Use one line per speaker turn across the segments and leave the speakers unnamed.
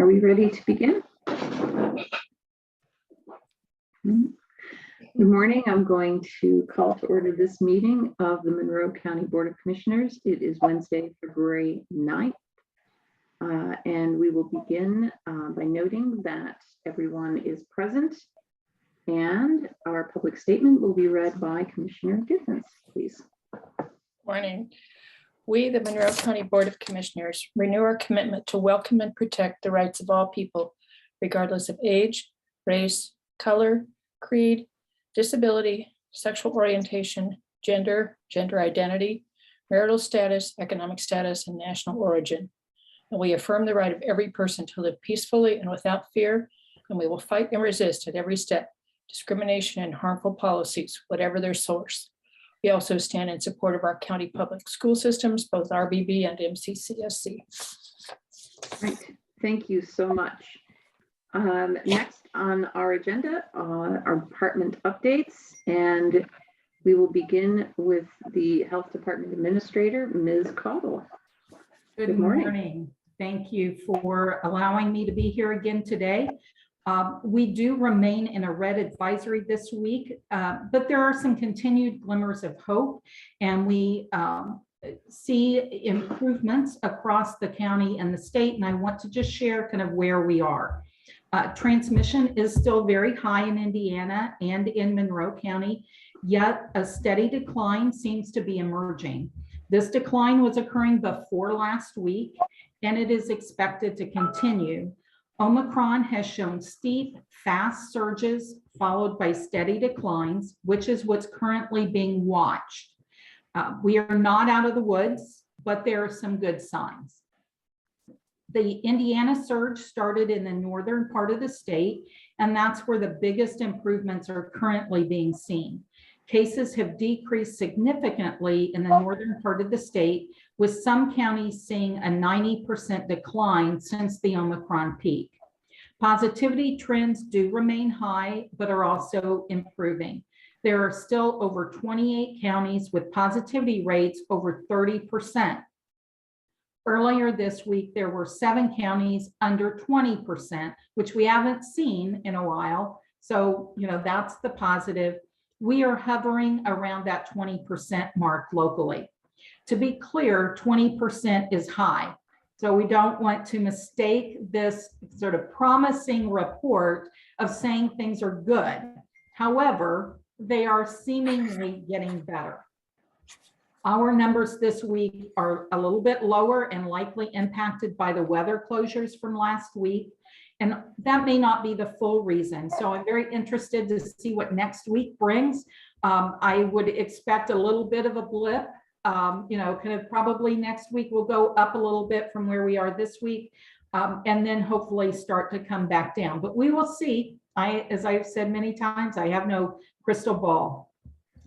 Are we ready to begin? Good morning. I'm going to call to order this meeting of the Monroe County Board of Commissioners. It is Wednesday, February 9th, and we will begin by noting that everyone is present, and our public statement will be read by Commissioner Giffens, please.
Morning. We, the Monroe County Board of Commissioners, renew our commitment to welcome and protect the rights of all people, regardless of age, race, color, creed, disability, sexual orientation, gender identity, marital status, economic status, and national origin. And we affirm the right of every person to live peacefully and without fear, and we will fight and resist at every step discrimination and harmful policies, whatever their source. We also stand in support of our county public school systems, both RBB and MCCSC.
Right. Thank you so much. Next on our agenda are our department updates, and we will begin with the Health Department Administrator, Ms. Caudle.
Good morning. Thank you for allowing me to be here again today. We do remain in a red advisory this week, but there are some continued glimmers of hope, and we see improvements across the county and the state, and I want to just share kind of where we are. Transmission is still very high in Indiana and in Monroe County, yet a steady decline seems to be emerging. This decline was occurring before last week, and it is expected to continue. Omicron has shown steep, fast surges followed by steady declines, which is what's currently being watched. We are not out of the woods, but there are some good signs. The Indiana surge started in the northern part of the state, and that's where the biggest improvements are currently being seen. Cases have decreased significantly in the northern part of the state, with some counties seeing a 90% decline since the Omicron peak. Positivity trends do remain high, but are also improving. There are still over 28 counties with positivity rates over 30%. Earlier this week, there were 7 counties under 20%, which we haven't seen in a while. So, that's the positive. We are hovering around that 20% mark locally. To be clear, 20% is high. So we don't want to mistake this sort of promising report of saying things are good. However, they are seemingly getting better. Our numbers this week are a little bit lower and likely impacted by the weather closures from last week. And that may not be the full reason. So I'm very interested to see what next week brings. I would expect a little bit of a blip. Kind of probably next week we'll go up a little bit from where we are this week, and then hopefully start to come back down. But we will see. As I've said many times, I have no crystal ball.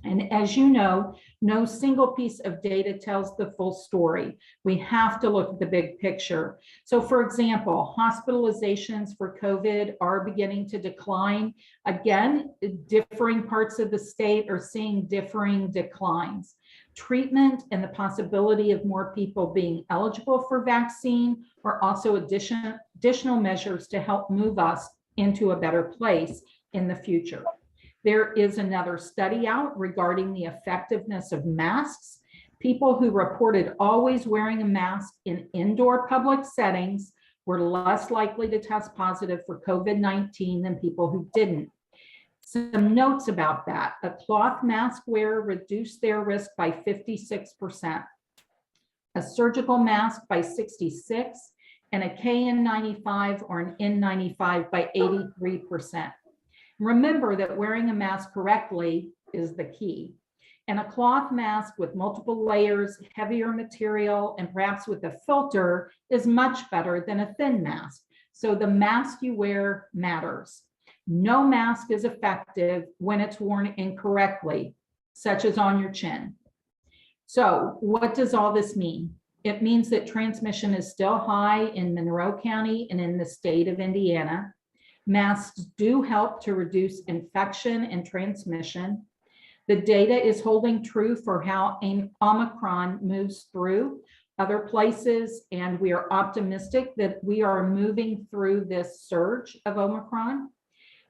And as you know, no single piece of data tells the full story. We have to look at the big picture. So for example, hospitalizations for COVID are beginning to decline. Again, differing parts of the state are seeing differing declines. Treatment and the possibility of more people being eligible for vaccine are also additional measures to help move us into a better place in the future. There is another study out regarding the effectiveness of masks. People who reported always wearing a mask in indoor public settings were less likely to test positive for COVID-19 than people who didn't. Some notes about that. A cloth mask wearer reduced their risk by 56%, a surgical mask by 66%, and a KN95 or an N95 by 83%. Remember that wearing a mask correctly is the key. And a cloth mask with multiple layers, heavier material, and perhaps with a filter is much better than a thin mask. So the mask you wear matters. No mask is effective when it's worn incorrectly, such as on your chin. So what does all this mean? It means that transmission is still high in Monroe County and in the state of Indiana. Masks do help to reduce infection and transmission. The data is holding true for how Omicron moves through. other places, and we are optimistic that we are moving through this surge of Omicron.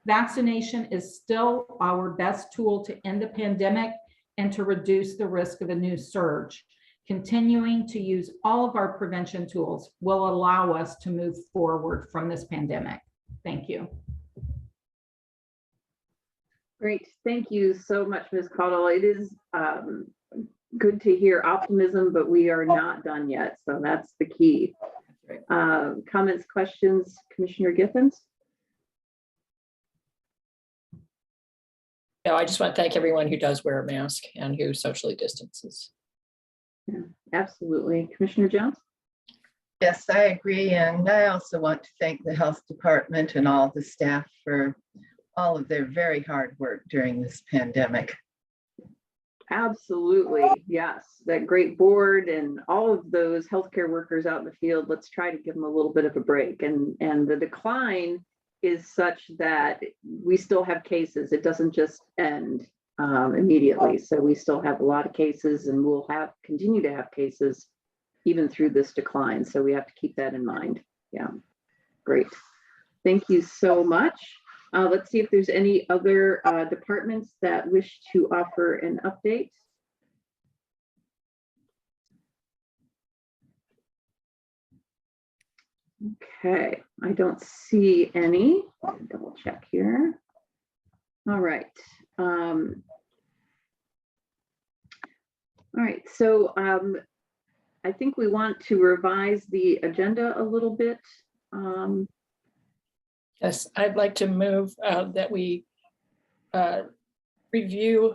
Vaccination is still our best tool to end the pandemic and to reduce the risk of a new surge. Continuing to use all of our prevention tools will allow us to move forward from this pandemic. Thank you.
Great. Thank you so much, Ms. Caudill. It is good to hear optimism, but we are not done yet. So that's the key. Comments, questions, Commissioner Githens?
No, I just want to thank everyone who does wear a mask and who socially distances.
Yeah, absolutely. Commissioner Jones?
Yes, I agree. And I also want to thank the health department and all the staff for all of their very hard work during this pandemic.
Absolutely. Yes. That great board and all of those healthcare workers out in the field, let's try to give them a little bit of a break. And the decline is such that we still have cases. It doesn't just end immediately. So we still have a lot of cases, and we'll continue to have cases even through this decline. So we have to keep that in mind. Yeah, great. Thank you so much. Let's see if there's any other departments that wish to offer an update. Okay, I don't see any. Double check here. All right. All right, so I think we want to revise the agenda a little bit.
Yes, I'd like to move that we review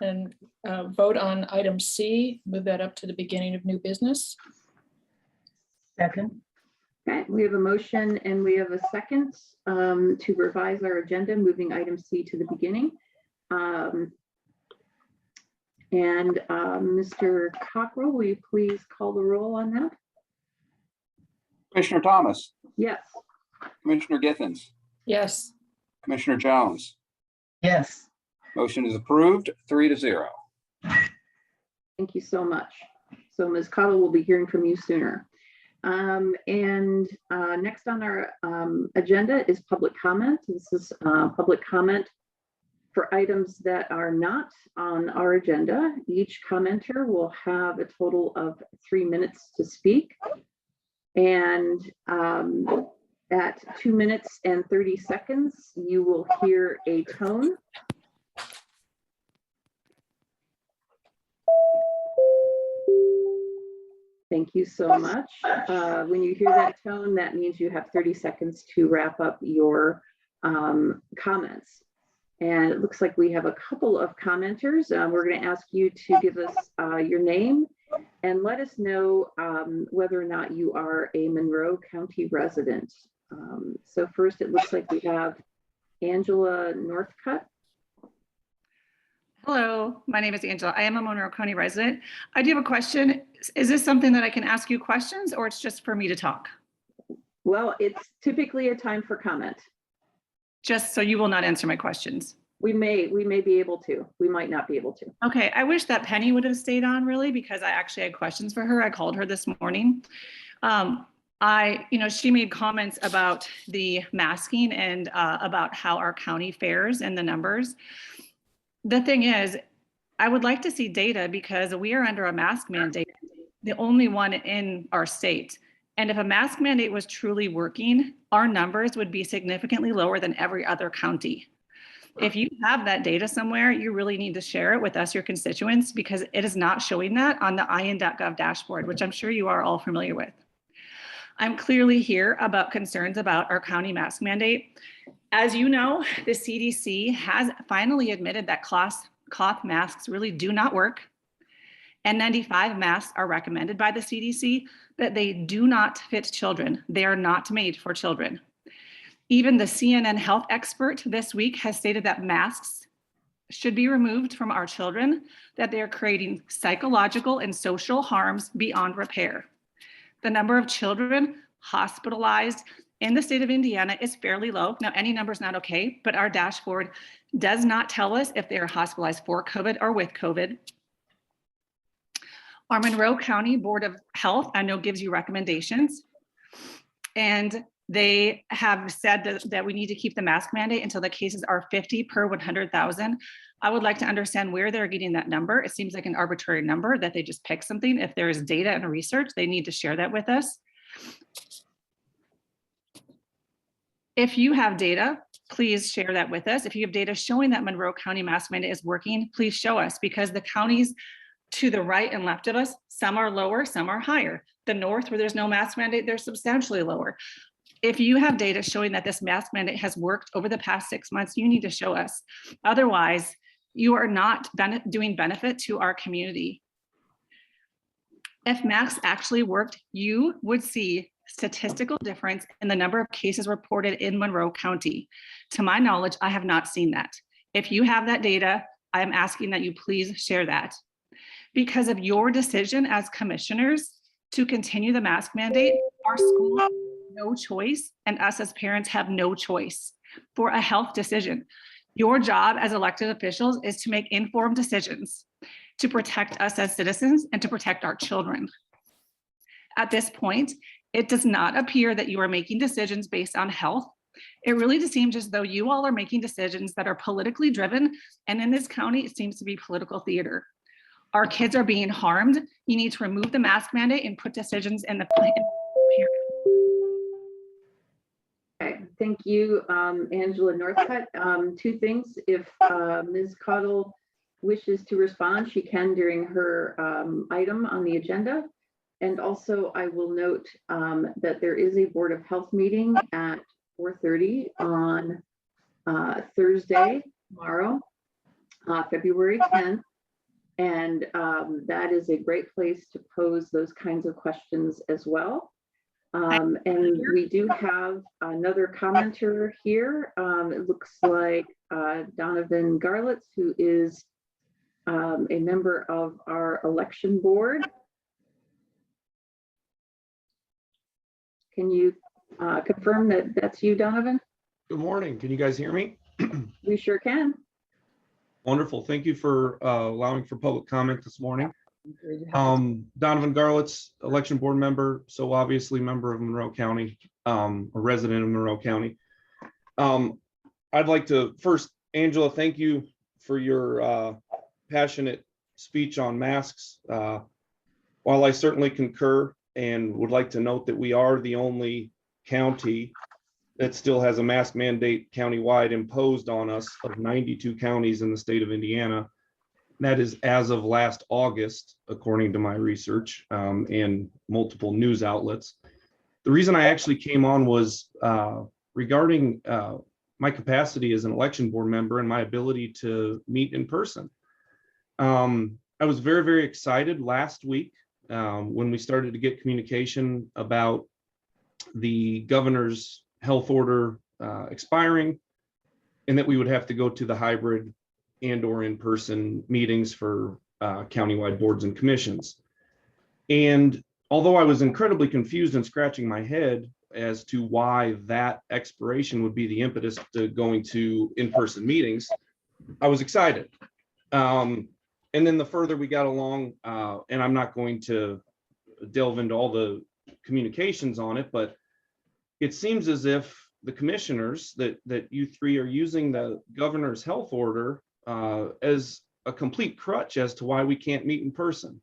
and vote on item C, move that up to the beginning of new business.
Second.
Okay, we have a motion and we have a second to revise our agenda, moving item C to the beginning. Mr. Cockrell, will you please call the roll on that?
Commissioner Thomas,
Yes.
Commissioner Githens,
Yes,
Commissioner Jones.
Yes.
Motion is approved, 3-0.
Thank you so much. So Ms. Cottle will be hearing from you sooner. Next on our agenda is public comment. This is public comment for items that are not on our agenda. Each commenter will have a total of 3 minutes to speak. And at 2 minutes and 30 seconds, you will hear a tone. Thank you so much. When you hear that tone, that means you have 30 seconds to wrap up your comments. And it looks like we have a couple of commenters. We're going to ask you to give us your name and let us know whether or not you are a Monroe County resident. So first, it looks like we have Angela Northcutt.
Hello, my name is Angela. I am a Monroe County resident. I do have a question. Is this something that I can ask you questions, or it's just for me to talk?
Well, it's typically a time for comment.
Just so you will not answer my questions.
We may be able to. We might not be able to.
Okay, I wish that Penny would have stayed on really, because I actually had questions for her. I called her this morning. She made comments about the masking and about how our county fares and the numbers. The thing is, I would like to see data because we are under a mask mandate, the only one in our state. And if a mask mandate was truly working, our numbers would be significantly lower than every other county. If you have that data somewhere, you really need to share it with us, your constituents, because it is not showing that on the IN.gov dashboard, which I'm sure you are all familiar with. I'm clearly here about concerns about our county mask mandate. As you know, the CDC has finally admitted that cloth masks really do not work. N95 masks are recommended by the CDC, but they do not fit children. They are not made for children. Even the CNN health expert this week has stated that masks should be removed from our children, that they are creating psychological and social harms beyond repair. The number of children hospitalized in the state of Indiana is fairly low. Now, any number is not okay, but our dashboard does not tell us if they are hospitalized for COVID or with COVID. Our Monroe County Board of Health, I know, gives you recommendations. And they have said that we need to keep the mask mandate until the cases are 50 per 100,000. I would like to understand where they're getting that number. It seems like an arbitrary number that they just pick something. If there is data and research, they need to share that with us. If you have data, please share that with us. If you have data showing that Monroe County mask mandate is working, please show us, because the counties to the right and left of us, some are lower, some are higher. The north, where there's no mask mandate, they're substantially lower. If you have data showing that this mask mandate has worked over the past 6 months, you need to show us. Otherwise, you are not doing benefit to our community. If masks actually worked, you would see statistical difference in the number of cases reported in Monroe County. To my knowledge, I have not seen that. If you have that data, I am asking that you please share that. Because of your decision as commissioners to continue the mask mandate, our school has no choice, and us as parents have no choice for a health decision. Your job as elected officials is to make informed decisions to protect us as citizens and to protect our children. At this point, it does not appear that you are making decisions based on health. It really just seems as though you all are making decisions that are politically driven, and in this county, it seems to be political theater. Our kids are being harmed. You need to remove the mask mandate and put decisions in the parents.
Okay, thank you, Angela Northcutt. Two things. If Ms. Cottle wishes to respond, she can during her item on the agenda. And also, I will note that there is a Board of Health meeting at 4:30 on Thursday, tomorrow, February 10th. And that is a great place to pose those kinds of questions as well. And we do have another commenter here. It looks like Donovan Garlitz, who is a member of our election board. Can you confirm that that's you, Donovan?
Good morning. Can you guys hear me?
We sure can.
Wonderful. Thank you for allowing for public comment this morning. Donovan Garlitz, election board member, so obviously member of Monroe County, a resident of Monroe County. I'd like to first, Angela, thank you for your passionate speech on masks. While I certainly concur and would like to note that we are the only county that still has a mask mandate countywide imposed on us of 92 counties in the state of Indiana. That is as of last August, according to my research and multiple news outlets. The reason I actually came on was regarding my capacity as an election board member and my ability to meet in person. I was very, very excited last week when we started to get communication about the governor's health order expiring, and that we would have to go to the hybrid and or in-person meetings for countywide boards and commissions. And although I was incredibly confused and scratching my head as to why that expiration would be the impetus to going to in-person meetings, I was excited. And then the further we got along, and I'm not going to delve into all the communications on it, but it seems as if the commissioners that you three are using the governor's health order as a complete crutch as to why we can't meet in person.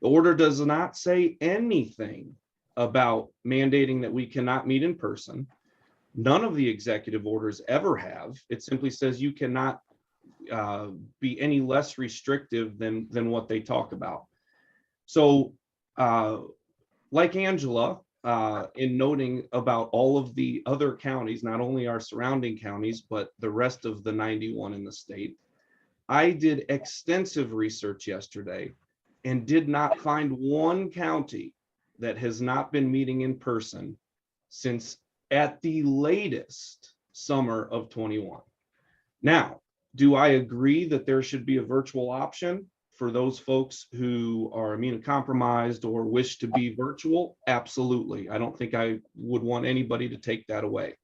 The order does not say anything about mandating that we cannot meet in person. None of the executive orders ever have. It simply says you cannot be any less restrictive than what they talk about. So like Angela, in noting about all of the other counties, not only our surrounding counties, but the rest of the 91 in the state, I did extensive research yesterday and did not find one county that has not been meeting in person since at the latest summer of 21. Now, do I agree that there should be a virtual option for those folks who are immunocompromised or wish to be virtual? Absolutely. I don't think I would want anybody to take that away.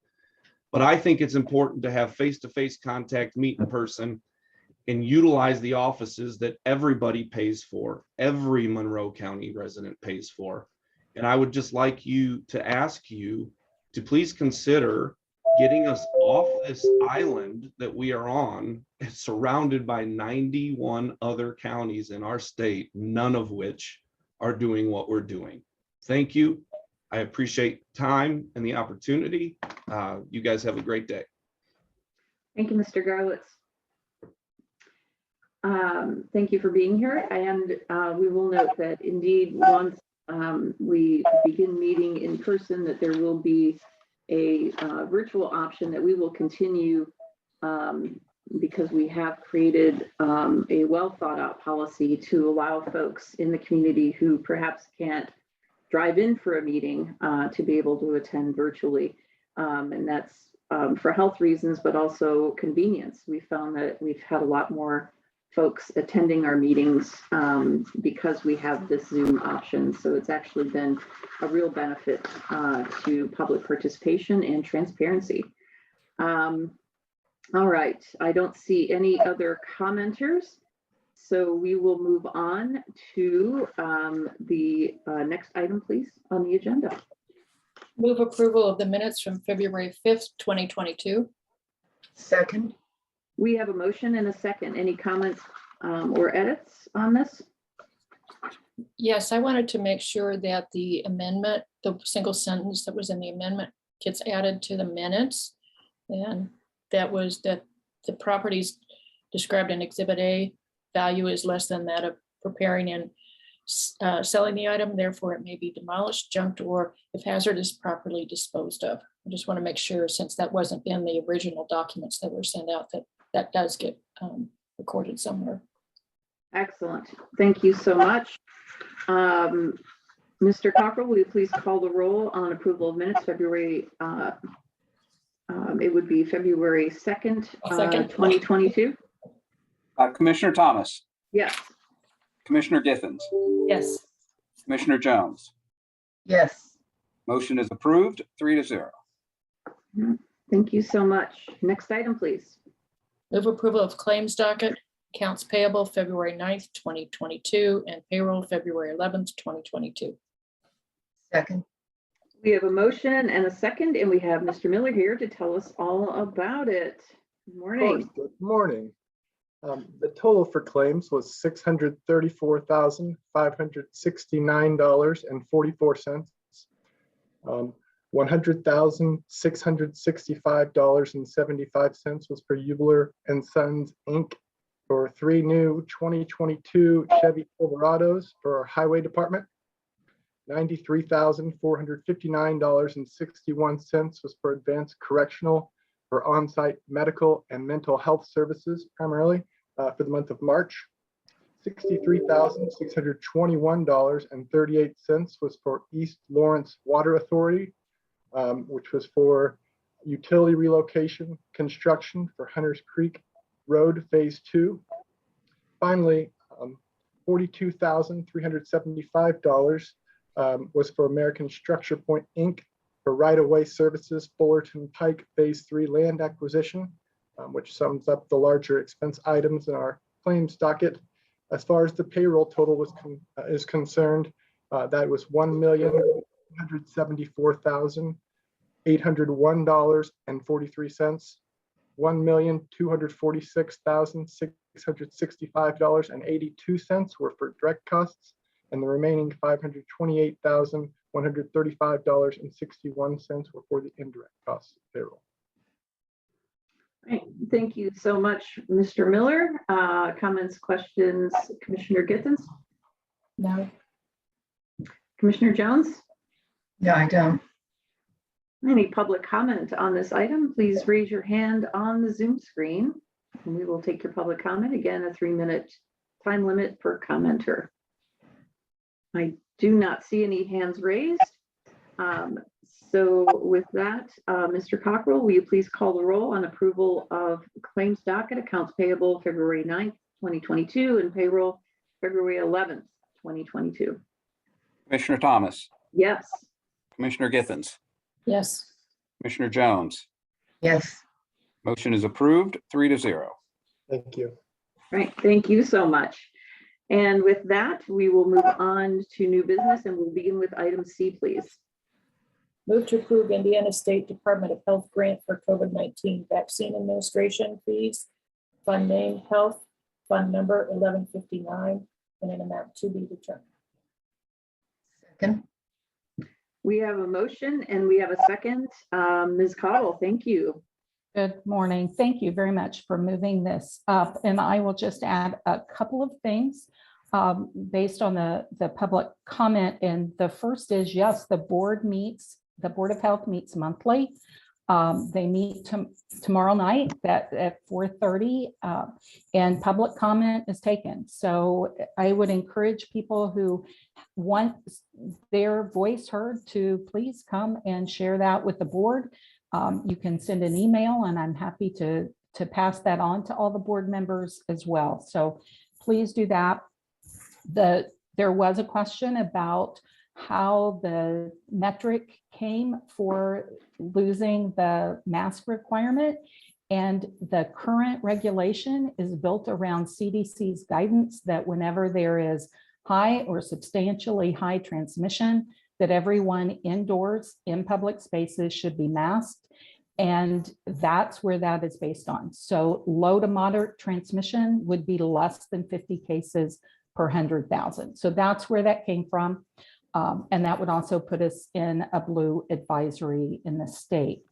But I think it's important to have face-to-face contact, meet in person. and utilize the offices that everybody pays for, every Monroe County resident pays for. And I would just like to ask you to please consider getting us off this island that we are on, surrounded by 91 other counties in our state, none of which are doing what we're doing. Thank you. I appreciate time and the opportunity. You guys have a great day.
Thank you, Mr. Garlitz. Thank you for being here, and we will note that indeed, once we begin meeting in person, that there will be a virtual option that we will continue because we have created a well thought out policy to allow folks in the community who perhaps can't drive in for a meeting to be able to attend virtually. And that's for health reasons, but also convenience. We found that we've had a lot more folks attending our meetings because we have this Zoom option. So it's actually been a real benefit to public participation and transparency. All right, I don't see any other commenters. So we will move on to the next item, please, on the agenda.
Move approval of the minutes from February 5th, 2022.
Second,
We have a motion and a second. Any comments or edits on this?
Yes, I wanted to make sure that the amendment, the single sentence that was in the amendment gets added to the minutes. And that was that the properties described in Exhibit A value is less than that of preparing and selling the item, therefore it may be demolished, junked, or if hazardous, properly disposed of. I just want to make sure, since that wasn't in the original documents that were sent out, that that does get recorded somewhere.
Excellent. Thank you so much. Mr. Cockrell, will you please call the roll on approval of minutes February, it would be February 2nd, 2022?
Commissioner Thomas,
Yes.
Commissioner Githens,
Yes,
Commissioner Jones.
yes.
Motion is approved, 3-0.
Thank you so much. Next item, please.
move approval of claims docket, accounts payable February 9th, 2022, and payroll February 11th, 2022.
Second,
We have a motion and a second, and we have Mr. Miller here to tell us all about it. Good
Of course.
morning.
Good morning. The total for claims was $634,569.44. $100,665.75 was for Hubler and Sons, Inc. for 3 new 2022 Chevy Silverados for our Highway Department. $93,459.61 was for Advanced Correctional for on-site medical and mental health services, primarily for the month of March. $63,621.38 was for East Lawrence Water Authority, which was for utility relocation construction for Hunters Creek Road Phase 2. Finally, $42,375 was for American Structure Point, Inc. for right-of-way services, Fullerton Pike Phase 3 land acquisition, which sums up the larger expense items in our claims docket. As far as the payroll total is concerned, that was $1,174,801.43, $1,246,665.82 were for direct costs, and the remaining $528,135.61 were for the indirect costs of payroll.
Right. Thank you so much, Mr. Miller. Comments, questions, Commissioner Githens?
No,
Commissioner Jones?
no, I don't.
Any public comment on this item, please raise your hand on the Zoom screen, and we will take your public comment. Again, a 3-minute time limit per commenter. I do not see any hands raised. So with that, Mr. Cockrell, will you please call the roll on approval of claims docket, accounts payable February 9th, 2022, and payroll February 11th, 2022?
Commissioner Thomas,
Yes.
Commissioner Githens,
yes,
Commissioner Jones.
Yes,
Motion is approved, 3-0.
Thank you.
Right, thank you so much. And with that, we will move on to new business and we'll begin with item C, please.
Move to approve Indiana State Department of Health grant for COVID-19 vaccine administration fees. Fund name Health, fund number 1159, and an amount to be determined.
Second.
We have a motion and we have a second. Ms. Cottle, thank you.
Good morning. Thank you very much for moving this up. And I will just add a couple of things based on the public comment. And the first is, yes, the Board of Health meets monthly. They meet tomorrow night at 4:30 and public comment is taken. So I would encourage people who want their voice heard to please come and share that with the board. You can send an email and I'm happy to pass that on to all the board members as well. So please do that. There was a question about how the metric came for losing the mask requirement. And the current regulation is built around CDC's guidance that whenever there is high or substantially high transmission, that everyone indoors in public spaces should be masked. And that's where that is based on. So low to moderate transmission would be less than 50 cases per 100,000. So that's where that came from. And that would also put us in a blue advisory in the state.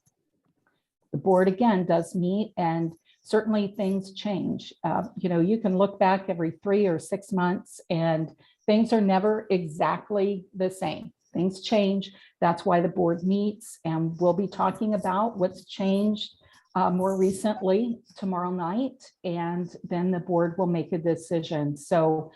The board again does meet and certainly things change. You can look back every 3 or 6 months and things are never exactly the same. Things change. That's why the board meets, and we'll be talking about what's changed more recently tomorrow night, and then the board will make a decision. So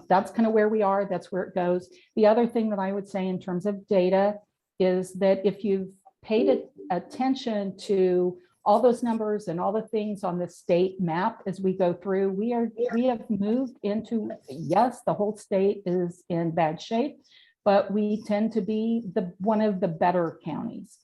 that's kind of where we are. That's where it goes. The other thing that I would say in terms of data is that if you've paid attention to all those numbers and all the things on the state map as we go through, we have moved into, yes, the whole state is in bad shape, but we tend to be one of the better counties.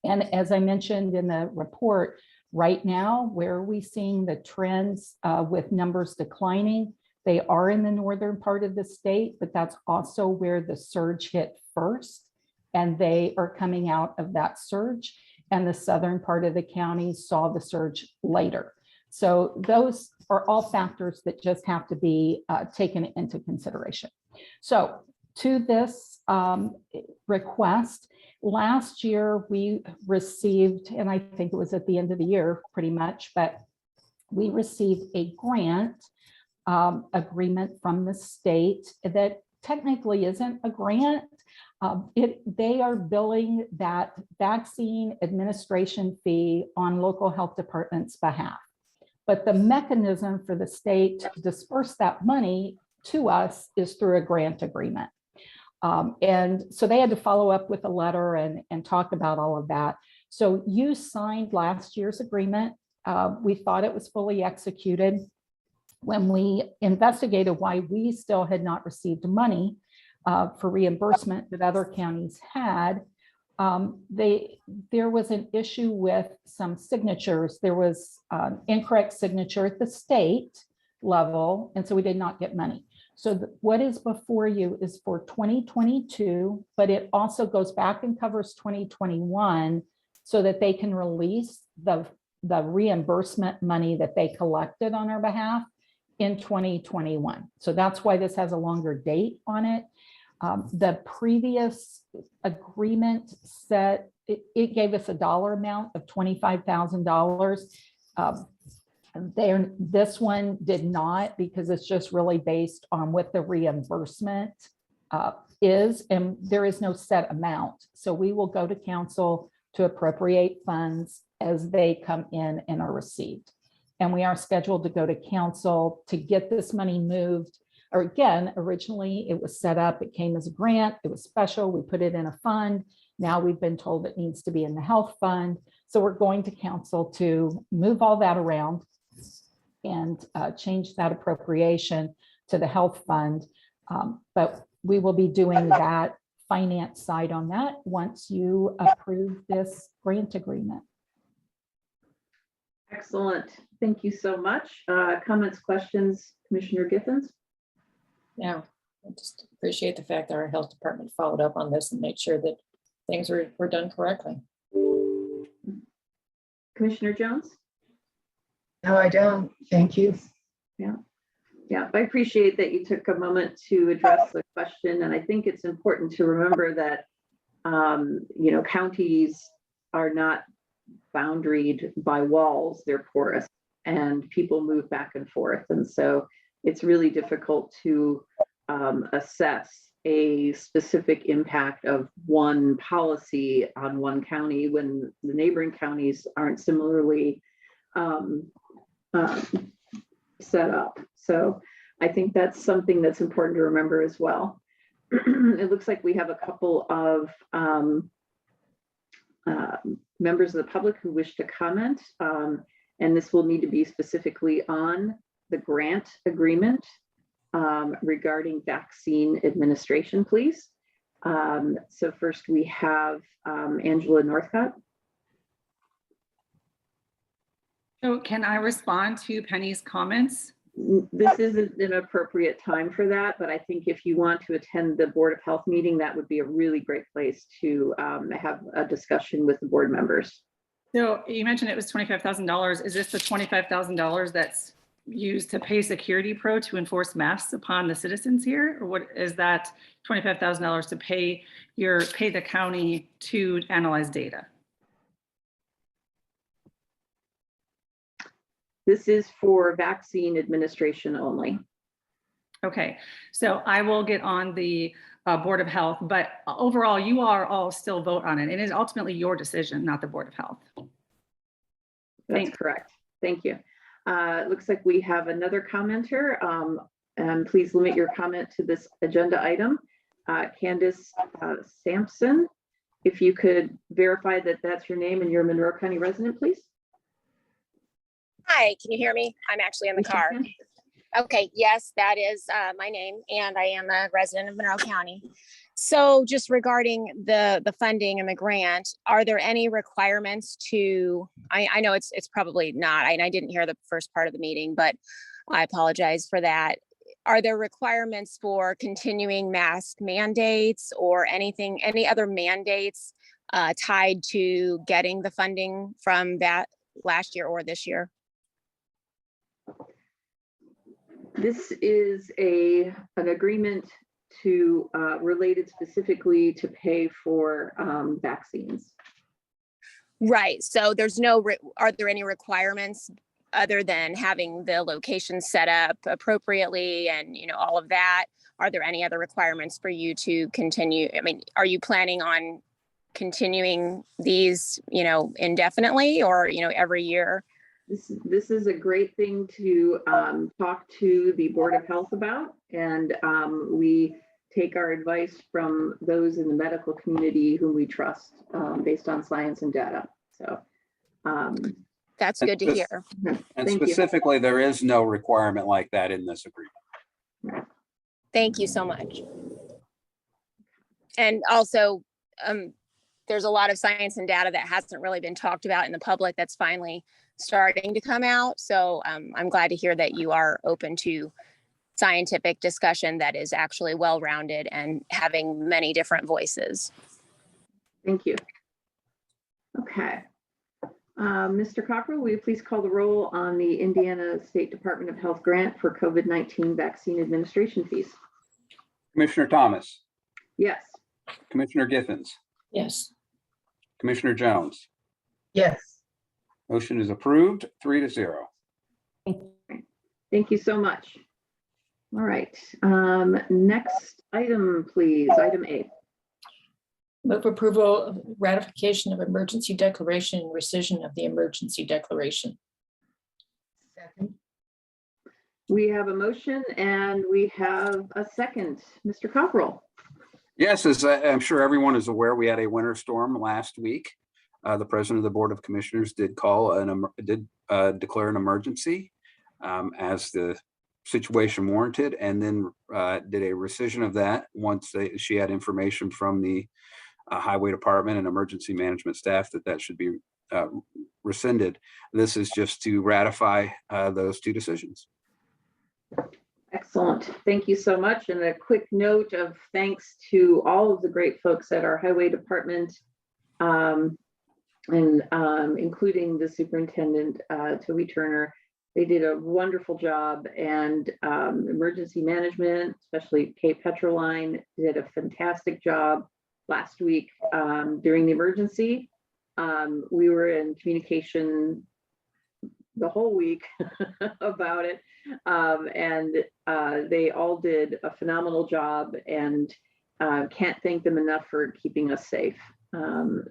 And as I mentioned in the report, right now, where are we seeing the trends with numbers declining? They are in the northern part of the state, but that's also where the surge hit first, and they are coming out of that surge. And the southern part of the county saw the surge later. So those are all factors that just have to be taken into consideration. So to this request, last year we received, and I think it was at the end of the year pretty much, but we received a grant agreement from the state that technically isn't a grant. They are billing that vaccine administration fee on local health departments' behalf. But the mechanism for the state to disperse that money to us is through a grant agreement. And so they had to follow up with a letter and talk about all of that. So you signed last year's agreement. We thought it was fully executed. When we investigated why we still had not received money for reimbursement that other counties had, there was an issue with some signatures. There was an incorrect signature at the state level, and so we did not get money. So what is before you is for 2022, but it also goes back and covers 2021 so that they can release the reimbursement money that they collected on our behalf in 2021. So that's why this has a longer date on it. The previous agreement said it gave us a dollar amount of $25,000. This one did not, because it's just really based on what the reimbursement is, and there is no set amount. So we will go to council to appropriate funds as they come in and are received. And we are scheduled to go to council to get this money moved. Or again, originally it was set up, it came as a grant, it was special, we put it in a fund. Now we've been told it needs to be in the health fund. So we're going to council to move all that around and change that appropriation to the health fund. But we will be doing that finance side on that once you approve this grant agreement.
Excellent. Thank you so much. Comments, questions, Commissioner Githens?
Yeah, I just appreciate the fact that our health department followed up on this and made sure that things were done correctly.
Commissioner Jones?
No, I don't. Thank you.
Yeah, I appreciate that you took a moment to address the question. And I think it's important to remember that, counties are not boundaried by walls, they're porous, and people move back and forth. And so it's really difficult to assess a specific impact of one policy on one county when the neighboring counties aren't similarly set up. So I think that's something that's important to remember as well. It looks like we have a couple of members of the public who wish to comment, and this will need to be specifically on the grant agreement regarding vaccine administration, please. So first we have Angela Northcutt.
So can I respond to Penny's comments?
This isn't an appropriate time for that, but I think if you want to attend the Board of Health meeting, that would be a really great place to have a discussion with the board members.
So you mentioned it was $25,000. Is this the $25,000 that's used to pay Security Pro to enforce masks upon the citizens here? Or what is that $25,000 to pay the county to analyze data?
This is for vaccine administration only.
Okay, so I will get on the Board of Health, but overall, you are all still vote on it. It is ultimately your decision, not the Board of Health.
That's correct. Thank you. It looks like we have another commenter, and please limit your comment to this agenda item. Candace Sampson, if you could verify that that's your name and you're a Monroe County resident, please.
Hi, can you hear me? I'm actually in the car. Okay, yes, that is my name, and I am a resident of Monroe County. So just regarding the funding and the grant, are there any requirements to, I know it's probably not, and I didn't hear the first part of the meeting, but I apologize for that. Are there requirements for continuing mask mandates or anything, any other mandates tied to getting the funding from that last year or this year?
This is an agreement to related specifically to pay for vaccines.
Right. So there's no, are there any requirements other than having the location set up appropriately and, all of that? Are there any other requirements for you to continue? I mean, are you planning on continuing these, indefinitely or, every year?
This is a great thing to talk to the Board of Health about, and we take our advice from those in the medical community whom we trust based on science and data. So
that's good to hear.
And specifically, there is no requirement like that in this agreement.
Thank you so much. And also, there's a lot of science and data that hasn't really been talked about in the public that's finally starting to come out. So I'm glad to hear that you are open to scientific discussion that is actually well-rounded and having many different voices.
Thank you. Okay. Mr. Cockrell, will you please call the roll on the Indiana State Department of Health grant for COVID-19 vaccine administration fees?
Commissioner Thomas,
Yes.
Commissioner Githens,
Yes.
Commissioner Jones.
Yes.
Motion is approved, 3-0.
Thank you so much. All right. Next item, please. Item A.
Move approval of ratification of emergency declaration and rescission of the emergency declaration.
Second.
We have a motion and we have a second. Mr. Cockrell.
Yes, as I'm sure everyone is aware, we had a winter storm last week. The president of the Board of Commissioners did declare an emergency as the situation warranted, and then did a rescission of that once she had information from the Highway Department and emergency management staff that should be rescinded. This is just to ratify those two decisions.
Excellent. Thank you so much. And a quick note of thanks to all of the great folks at our highway department, including the superintendent, Toby Turner. They did a wonderful job, and emergency management, especially Cape Petroline, did a fantastic job last week during the emergency. We were in communication the whole week about it, and they all did a phenomenal job, and can't thank them enough for keeping us safe.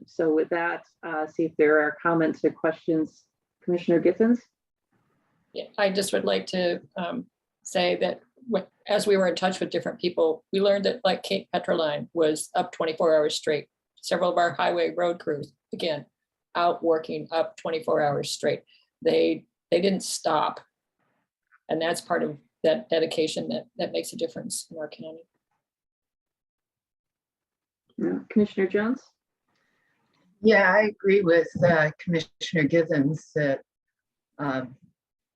So with that, see if there are comments or questions. Commissioner Githens?
Yeah, I just would like to say that as we were in touch with different people, we learned that like Cape Petroline was up 24 hours straight. Several of our highway road crews, again, out working up 24 hours straight. They didn't stop. And that's part of that dedication that makes a difference in our county.
Commissioner Jones?
Yeah, I agree with Commissioner Githens that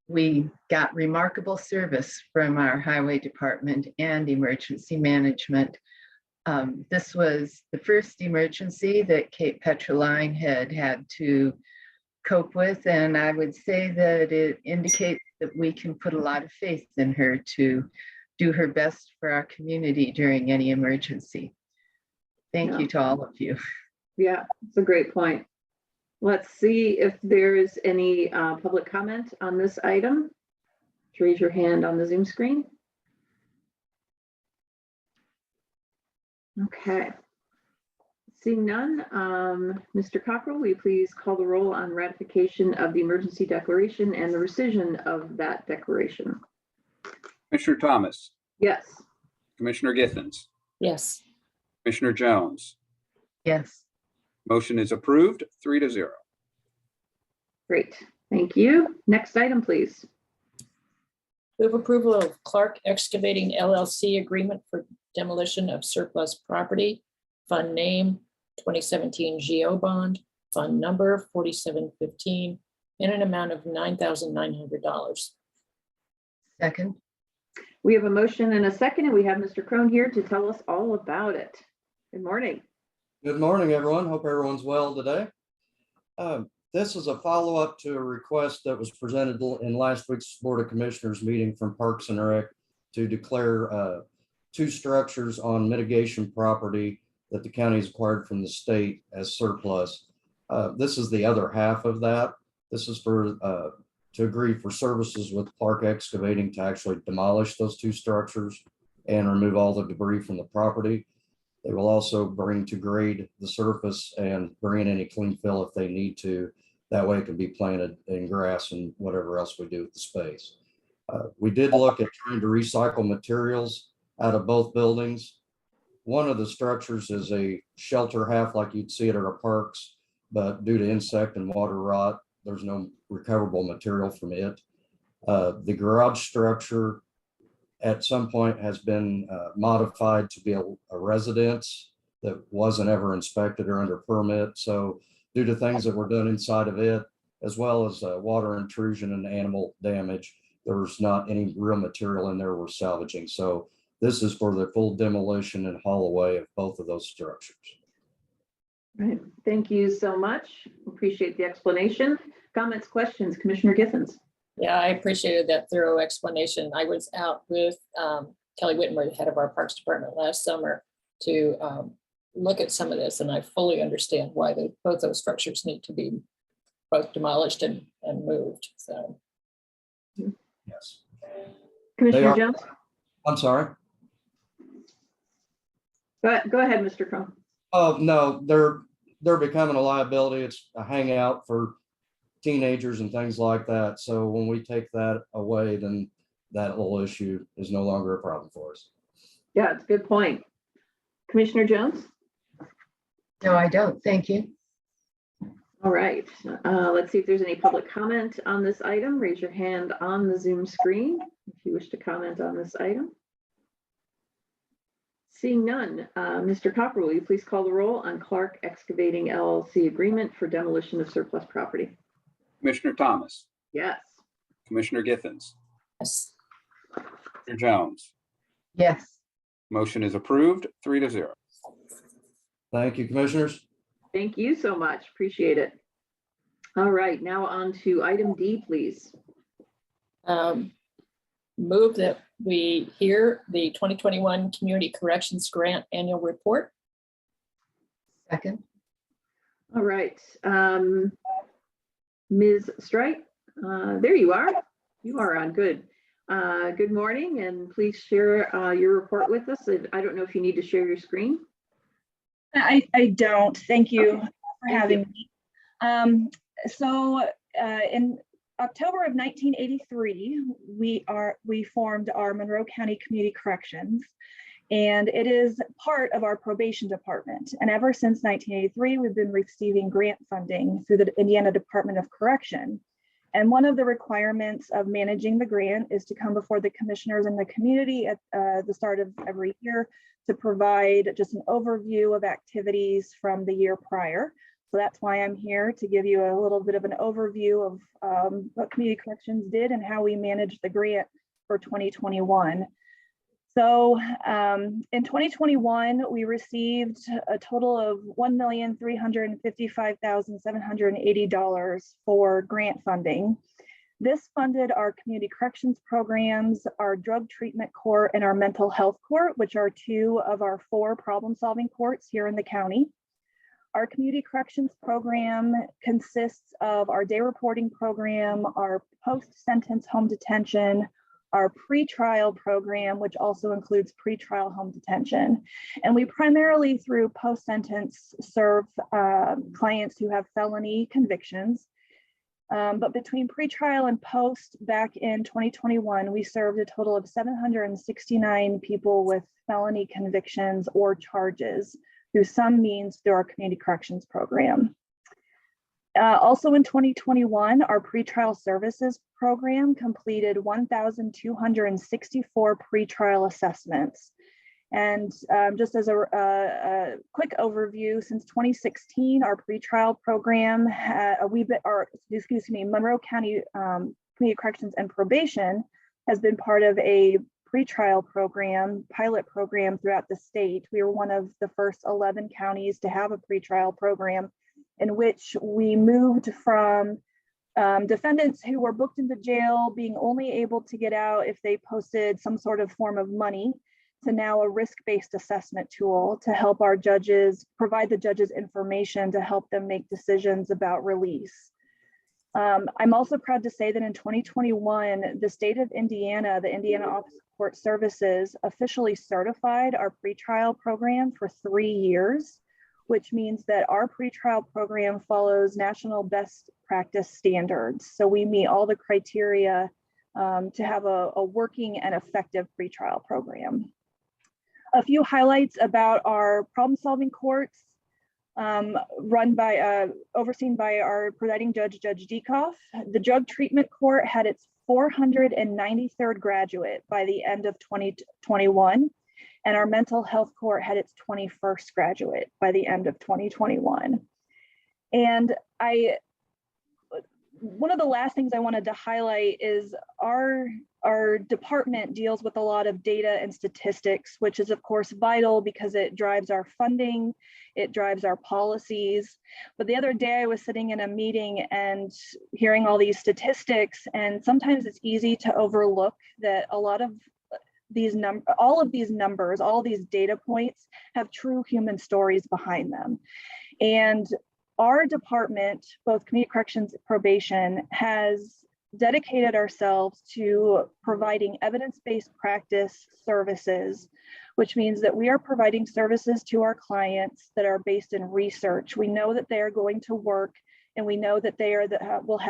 we got remarkable service from our highway department and emergency management. This was the first emergency that Cape Petroline had to cope with, and I would say that it indicates that we can put a lot of faith in her to do her best for our community during any emergency. Thank you to all of you.
Yeah, it's a great point. Let's see if there is any public comment on this item. Raise your hand on the Zoom screen. Okay. Seeing none, Mr. Cockrell, will you please call the roll on ratification of the emergency declaration and the rescission of that declaration?
Commissioner Thomas,
Yes.
Commissioner Githens,
Yes.
Commissioner Jones.
Yes.
Motion is approved, 3-0.
Great. Thank you. Next item, please.
Move approval of Clark Excavating LLC agreement for demolition of surplus property. Fund name 2017 GO bond, fund number 4715, in an amount of $9,900.
Second.
We have a motion and a second, and we have Mr. Crone here to tell us all about it. Good morning.
Good morning, everyone. Hope everyone's well today. This is a follow-up to a request that was presented in last week's Board of Commissioners meeting from Parks and Rec to declare two structures on mitigation property that the county has acquired from the state as surplus. This is the other half of that. This is for to agree for services with Clark Excavating to actually demolish those two structures and remove all the debris from the property. They will also bring to grade the surface and bring in any clean fill if they need to. That way it can be planted in grass and whatever else we do with the space. We did look at trying to recycle materials out of both buildings. One of the structures is a shelter half like you'd see it at our parks, but due to insect and water rot, there's no recoverable material from it. The garage structure at some point has been modified to be a residence that wasn't ever inspected or under permit. So due to things that were done inside of it, as well as water intrusion and animal damage, there was not any real material in there we're salvaging. So this is for the full demolition and haul away of both of those structures.
Right. Thank you so much. Appreciate the explanation. Comments, questions, Commissioner Githens?
Yeah, I appreciated that thorough explanation. I was out with Kelly Whitmer, the head of our Parks Department, last summer to look at some of this, and I fully understand why both those structures need to be both demolished and moved. So,
Yes.
Commissioner Jones?
I'm sorry.
Go ahead, Mr. Crone.
Oh, no, they're becoming a liability. It's a hangout for teenagers and things like that. So when we take that away, then that whole issue is no longer a problem for us.
Yeah, it's a good point. Commissioner Jones?
No, I don't. Thank you.
All right. Let's see if there's any public comment on this item. Raise your hand on the Zoom screen if you wish to comment on this item. Seeing none, Mr. Copper, will you please call the roll on Clark Excavating LLC agreement for demolition of surplus property?
Commissioner Thomas,
Yes.
Commissioner Githens,
Yes.
Commissioner Jones.
Yes.
Motion is approved, 3-0.
Thank you, commissioners.
Thank you so much. Appreciate it. All right, now on to item D, please.
Move that we hear the 2021 Community Corrections Grant Annual Report.
Second.
All right. Ms. Strike, there you are. You are on. Good. Good morning, and please share your report with us. I don't know if you need to share your screen.
I don't. Thank you for
Thank
having
you.
me. In October of 1983, we formed our Monroe County Community Corrections, and it is part of our probation department. And ever since 1983, we've been receiving grant funding through the Indiana Department of Correction. And one of the requirements of managing the grant is to come before the commissioners in the community at the start of every year to provide just an overview of activities from the year prior. So that's why I'm here, to give you a little bit of an overview of what Community Corrections did and how we managed the grant for 2021. So in 2021, we received a total of $1,355,780 for grant funding. This funded our community corrections programs, our drug treatment court, and our mental health court, which are 2 of our 4 problem-solving courts here in the county. Our community corrections program consists of our day reporting program, our post-sentence home detention, our pretrial program, which also includes pretrial home detention. And we primarily, through post-sentence, serve clients who have felony convictions. But between pretrial and post, back in 2021, we served a total of 769 people with felony convictions or charges through some means through our community corrections program. Also in 2021, our pretrial services program completed 1,264 pretrial assessments. And just as a quick overview, since 2016, our pretrial program, Monroe County Community Corrections and Probation has been part of a pretrial program, pilot program throughout the state. We were one of the first 11 counties to have a pretrial program, in which we moved from defendants who were booked into jail being only able to get out if they posted some sort of form of money, to now a risk-based assessment tool to help our judges, provide the judges information to help them make decisions about release. I'm also proud to say that in 2021, the state of Indiana, the Indiana Office of Court Services, officially certified our pretrial program for 3 years, which means that our pretrial program follows national best practice standards. So we meet all the criteria to have a working and effective pretrial program. A few highlights about our problem-solving courts, overseen by our presiding judge, Judge Dekoff. The drug treatment court had its 493rd graduate by the end of 2021. And our mental health court had its 21st graduate by the end of 2021. And one of the last things I wanted to highlight is our department deals with a lot of data and statistics, which is of course vital because it drives our funding, it drives our policies. But the other day I was sitting in a meeting and hearing all these statistics, and sometimes it's easy to overlook that a lot of all of these numbers, all these data points have true human stories behind them. And our department, both Community Corrections and Probation, has dedicated ourselves to providing evidence-based practice services, which means that we are providing services to our clients that are based in research. We know that they are going to work, and we know that they will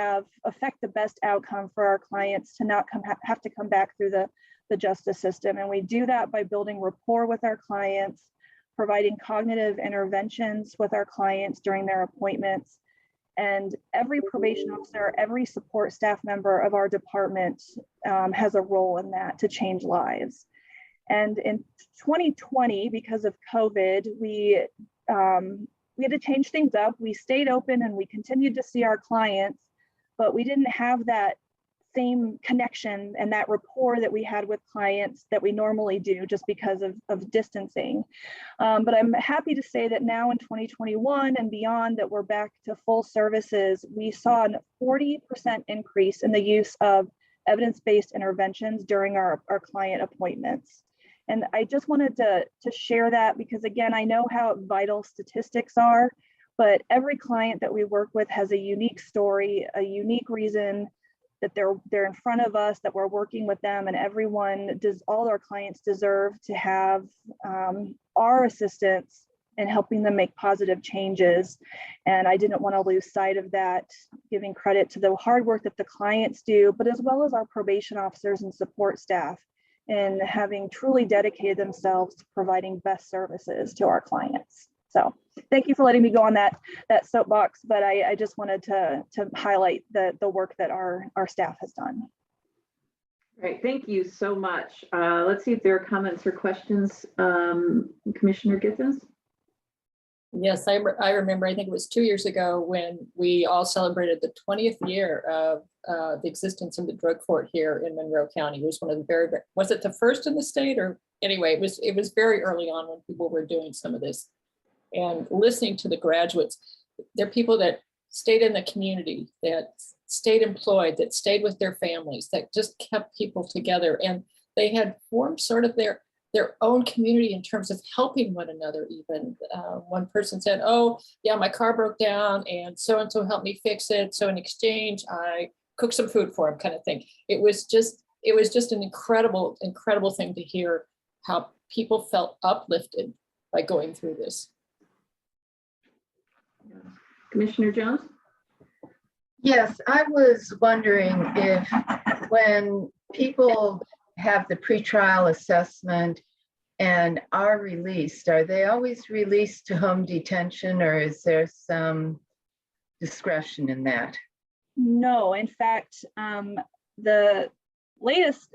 affect the best outcome for our clients to not have to come back through the justice system. And we do that by building rapport with our clients, providing cognitive interventions with our clients during their appointments. And every probation officer, every support staff member of our department has a role in that to change lives. And in 2020, because of COVID, we had to change things up. We stayed open and we continued to see our clients, but we didn't have that same connection and that rapport that we had with clients that we normally do just because of distancing. But I'm happy to say that now in 2021 and beyond that we're back to full services. We saw a 40% increase in the use of evidence-based interventions during our client appointments. And I just wanted to share that because again, I know how vital statistics are, but every client that we work with has a unique story, a unique reason that they're in front of us, that we're working with them, and all our clients deserve to have our assistance in helping them make positive changes. And I didn't want to lose sight of that, giving credit to the hard work that the clients do, but as well as our probation officers and support staff in having truly dedicated themselves to providing best services to our clients. So thank you for letting me go on that soapbox, but I just wanted to highlight the work that our staff has done.
Great, thank you so much. Let's see if there are comments or questions. Commissioner Githens?
Yes, I remember, I think it was 2 years ago when we all celebrated the 20th year of the existence of the drug court here in Monroe County. It was one of the was it the first in the state, or anyway, it was very early on when people were doing some of this. And listening to the graduates, they're people that stayed in the community, that stayed employed, that stayed with their families, that just kept people together. And they had formed sort of their own community in terms of helping one another even. One person said, oh, yeah, my car broke down and so-and-so helped me fix it. So in exchange, I cooked some food for him, kind of thing. It was just an incredible, incredible thing to hear how people felt uplifted by going through this.
Commissioner Jones?
Yes, I was wondering if when people have the pretrial assessment and are released, are they always released to home detention, or is there some discretion in that?
No, in fact, the last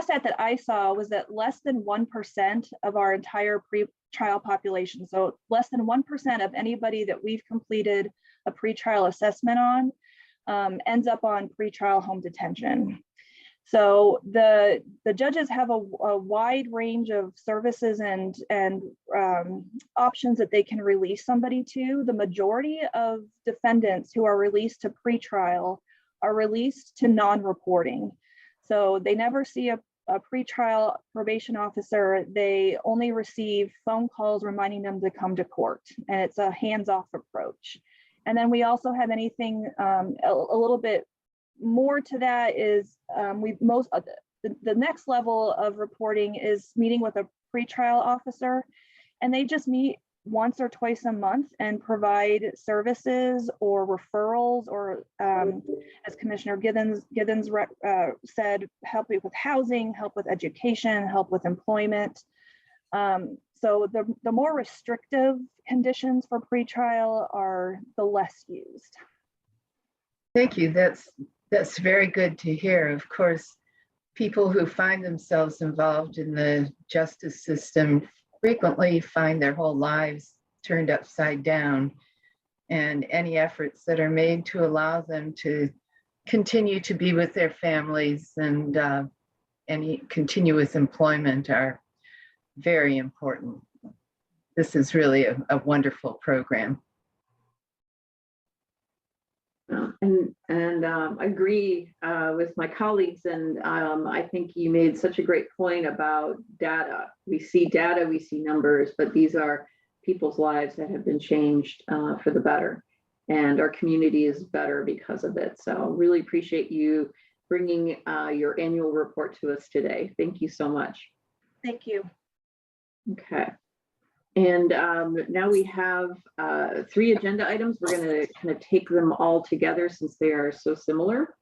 stat that I saw was that less than 1% of our entire pretrial population, so less than 1% of anybody that we've completed a pretrial assessment on ends up on pretrial home detention. So the judges have a wide range of services and options that they can release somebody to. The majority of defendants who are released to pretrial are released to non-reporting. So they never see a pretrial probation officer. They only receive phone calls reminding them to come to court, and it's a hands-off approach. And then we also have anything a little bit more to that is the next level of reporting is meeting with a pretrial officer, and they just meet once or twice a month and provide services or referrals, or as Commissioner Githens said, help with housing, help with education, help with employment. So the more restrictive conditions for pretrial are the less used.
Thank you. That's very good to hear. Of course, people who find themselves involved in the justice system frequently find their whole lives turned upside down, and any efforts that are made to allow them to continue to be with their families and continue with employment are very important. This is really a wonderful program.
And I agree with my colleagues, and I think you made such a great point about data. We see data, we see numbers, but these are people's lives that have been changed for the better, and our community is better because of it. So really appreciate you bringing your annual report to us today. Thank you so much.
Thank you.
Okay. And now we have 3 agenda items. We're going to kind of take them all together since they are so similar.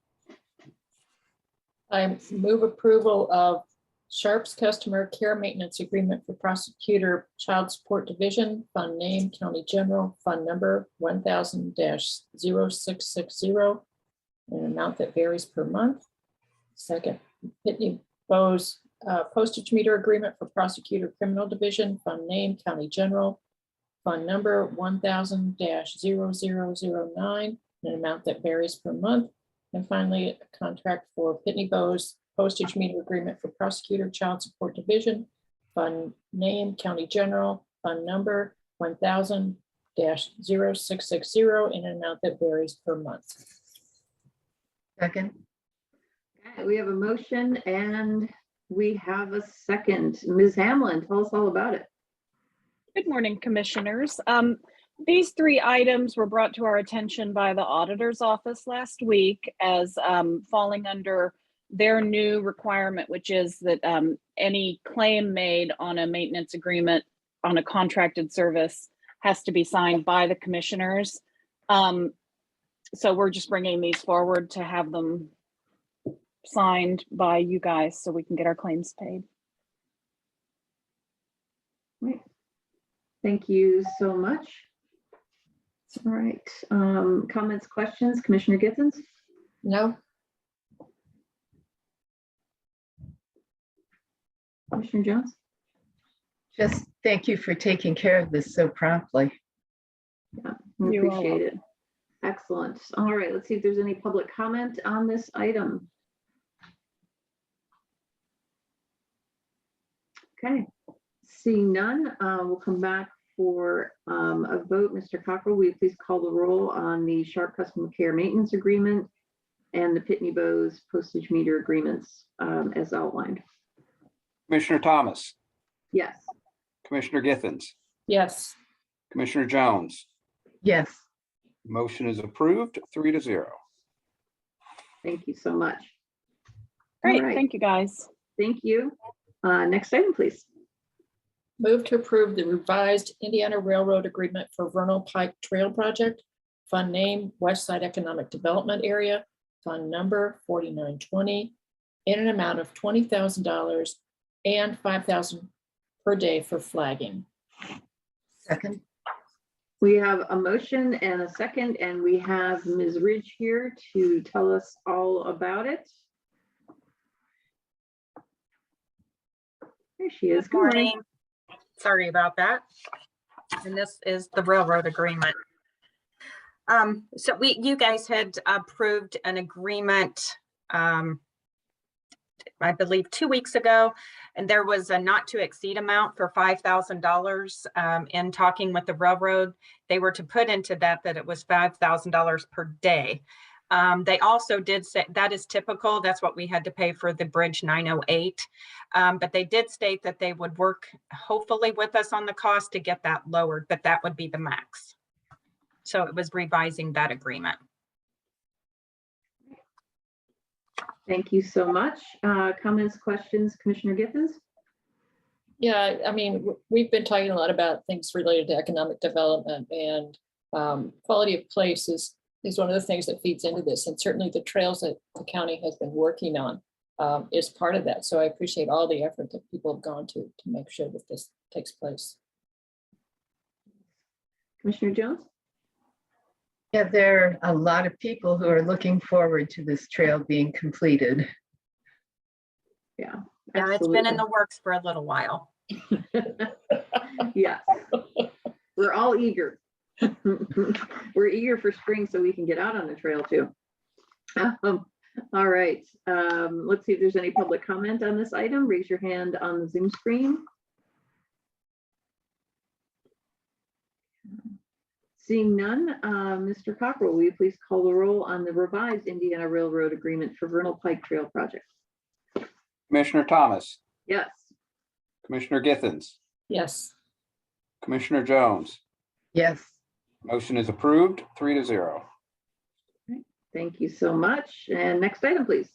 I move approval of Sharps Customer Care Maintenance Agreement for Prosecutor Child Support Division, Fund Name, County General, Fund Number 1000-0660, an amount that varies per month. Second, Pitney Bowes postage meter agreement for prosecutor criminal division, fund name County General, fund number 1000-0009, an amount that varies per month. And finally, a contract for Pitney Bowes postage meter agreement for prosecutor child support division, fund name County General, fund number 1000-0660, in an amount that varies per month.
Second.
Okay, we have a motion and we have a second. Ms. Hamlin, tell us all about it.
Good morning, commissioners. These three items were brought to our attention by the auditor's office last week as falling under their new requirement, which is that any claim made on a maintenance agreement on a contracted service has to be signed by the commissioners. So we're just bringing these forward to have them signed by you guys so we can get our claims paid.
Right. Thank you so much. All right, comments, questions, Commissioner Githens?
No,
Commissioner Jones?
Just thank you for taking care of this so promptly.
Yeah, we
You're
appreciate it. Excellent. All right, let's see if there's any public comment on this item. Okay, seeing none, we'll come back for a vote. Mr. Cockrell, will you please call the roll on the Sharp Customer Care Maintenance Agreement and the Pitney Bowes postage meter agreements as outlined?
Commissioner Thomas,
Yes.
Commissioner Githens,
yes,
Commissioner Jones,
Yes.
motion is approved, 3-0.
Thank you so much.
Great,
All right.
thank you, guys.
Thank you. Next item, please.
move to approve the revised Indiana Railroad Agreement for Vernal Pike Trail Project, fund name West Side Economic Development Area, fund number 4920, in an amount of $20,000 and $5,000 per day for flagging.
Second.
We have a motion and a second, and we have Ms. Ridge here to tell us all about it. There she is.
Good morning. Sorry about that. And this is the railroad agreement. So you guys had approved an agreement, I believe 2 weeks ago, and there was a not to exceed amount for $5,000. In talking with the railroad, they were to put into that it was $5,000 per day. They also did say that is typical. That's what we had to pay for the Bridge 908. But they did state that they would work hopefully with us on the cost to get that lowered, but that would be the max. So it was revising that agreement.
Thank you so much. Comments, questions, Commissioner Githens?
Yeah, I mean, we've been talking a lot about things related to economic development, and quality of place is one of the things that feeds into this. And certainly the trails that the county has been working on is part of that. So I appreciate all the effort that people have gone to make sure that this takes place.
Commissioner Jones?
Yeah, there are a lot of people who are looking forward to this trail being completed.
Yeah,
Yeah, it's been in the works for a little while.
Yes, we're all eager. We're eager for spring so we can get out on the trail too. All right, let's see if there's any public comment on this item. Raise your hand on the Zoom screen. Seeing none, Mr. Cockrell, will you please call the roll on the revised Indiana Railroad Agreement for Vernal Pike Trail Project?
Commissioner Thomas,
Yes.
Commissioner Githens,
Yes,
Commissioner Jones,
Yes.
motion is approved, 3-0.
Thank you so much. And next item, please.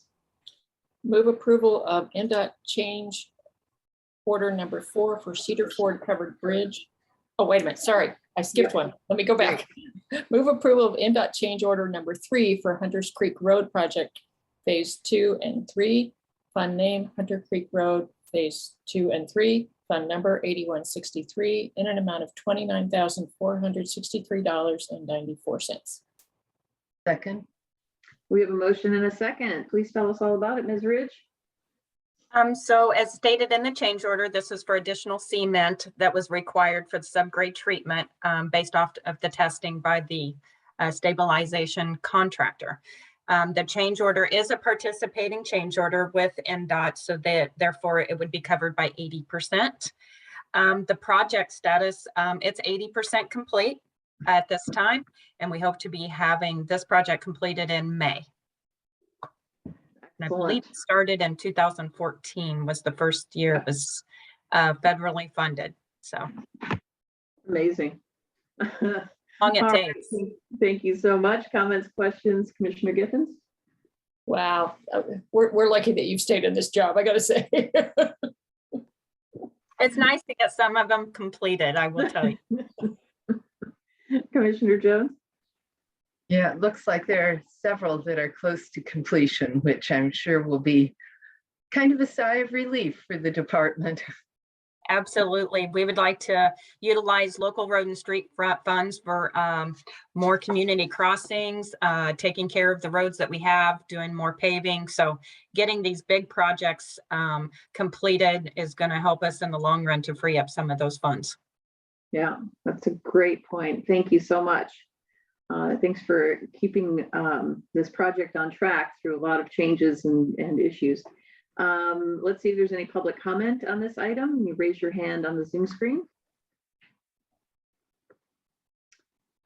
move approval of NDOT change order number 4 for Cedar Ford Covered Bridge. Oh, wait a minute, sorry, I skipped one. Let me go back. Move approval of NDOT change order number 3 for Hunters Creek Road Project Phase 2 and 3. Fund name Hunter Creek Road Phase 2 and 3. Fund number 8163 in an amount of $29,463.94.
Second.
We have a motion and a second. Please tell us all about it, Ms. Ridge.
So as stated in the change order, this is for additional cement that was required for the subgrade treatment based off of the testing by the stabilization contractor. The change order is a participating change order with NDOT, so that therefore it would be covered by 80%. The project status, it's 80% complete at this time, and we hope to be having this project completed in May. And I believe
Excellent.
it started in 2014 was the first year it was federally funded. So
Amazing.
long it
All right,
takes.
thank you so much. Comments, questions, Commissioner Giffens?
Wow, we're lucky that you've stayed in this job, I gotta say.
It's nice to get some of them completed, I will tell you.
Commissioner Jones?
Yeah, it looks like there are several that are close to completion, which I'm sure will be kind of a sigh of relief for the department.
Absolutely. We would like to utilize local road and street funds for more community crossings, taking care of the roads that we have, doing more paving. So getting these big projects completed is going to help us in the long run to free up some of those funds.
Yeah, that's a great point. Thank you so much. Thanks for keeping this project on track through a lot of changes and issues. Let's see if there's any public comment on this item. You raise your hand on the Zoom screen.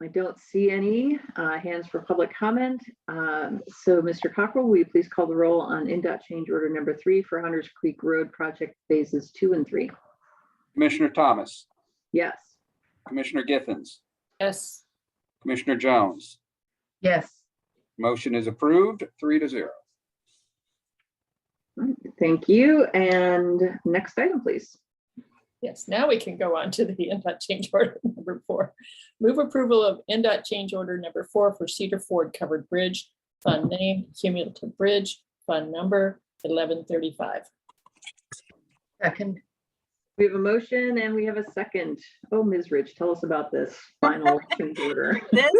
I don't see any hands for public comment. So Mr. Cockrell, will you please call the roll on NDOT change order number 3 for Hunters Creek Road project phases 2 and 3?
Commissioner Thomas,
Yes.
Commissioner Giffens,
Yes,
Commissioner Jones.
Yes,
Motion is approved, 3-0.
Thank you. And next item, please.
yes, now we can go on to the NDOT change order number 4. Move approval of NDOT change order number 4 for Cedar Ford Covered Bridge, fund name, cumulative bridge, fund number 1135.
second.
We have a motion and we have a second. Oh, Ms. Rich, tell us about this final change order.
This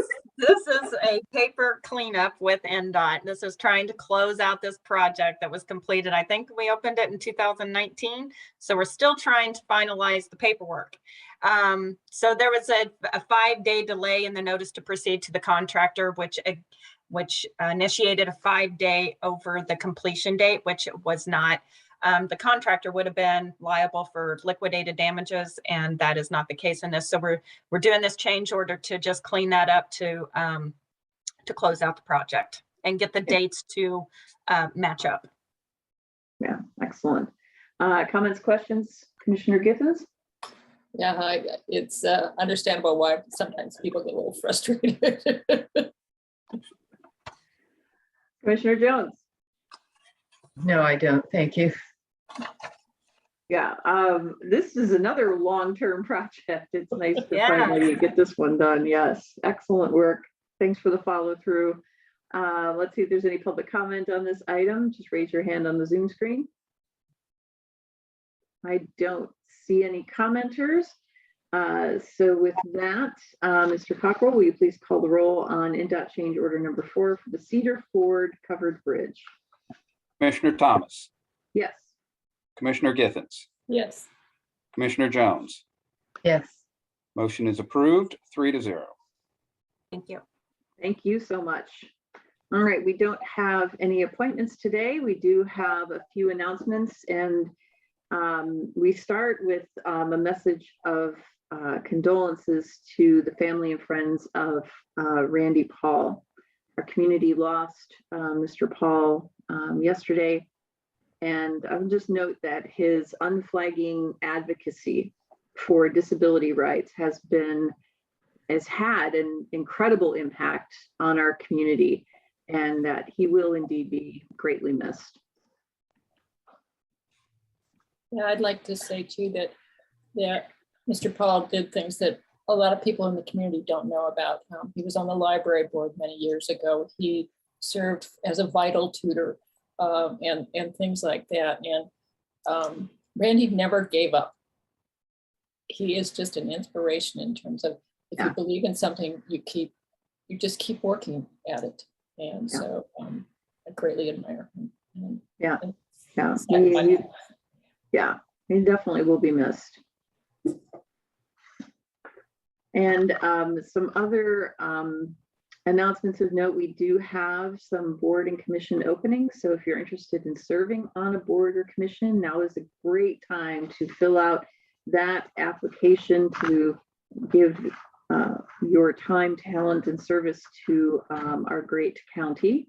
is a paper cleanup with NDOT. This is trying to close out this project that was completed. I think we opened it in 2019. So we're still trying to finalize the paperwork. So there was a 5-day delay in the notice to proceed to the contractor, which initiated a 5-day over the completion date, which it was not. The contractor would have been liable for liquidated damages, and that is not the case in this. So we're doing this change order to just clean that up to close out the project and get the dates to match up.
Yeah, excellent. Comments, questions, Commissioner Giffens?
Yeah, it's understandable why sometimes people get a little frustrated.
Commissioner Jones?
No, I don't. Thank you.
Yeah, this is another long-term project. It's nice to
Yeah.
finally get this one done. Yes, excellent work. Thanks for the follow through. Let's see if there's any public comment on this item. Just raise your hand on the Zoom screen. I don't see any commenters. So with that, Mr. Cockrell, will you please call the roll on NDOT change order number 4 for the Cedar Ford Covered Bridge?
Commissioner Thomas,
Yes.
Commissioner Giffens,
Yes,
Commissioner Jones.
Yes,
Motion is approved, 3-0.
Thank you.
Thank you so much. All right, we don't have any appointments today. We do have a few announcements, and we start with a message of condolences to the family and friends of Randy Paul. Our community lost Mr. Paul yesterday, and I would just note that his unflagging advocacy for disability rights has had an incredible impact on our community, and that he will indeed be greatly missed.
yeah, I'd like to say too that Mr. Paul did things that a lot of people in the community don't know about. He was on the library board many years ago. He served as a vital tutor and things like that. And Randy never gave up. He is just an inspiration in terms of if you believe in something, you just keep working at it. And so I greatly admire him. And
Yeah.
it's sad to find out.
Yeah, he definitely will be missed. And some other announcements of note, we do have some board and commission openings. So if you're interested in serving on a board or commission, now is a great time to fill out that application to give your time, talent, and service to our great county.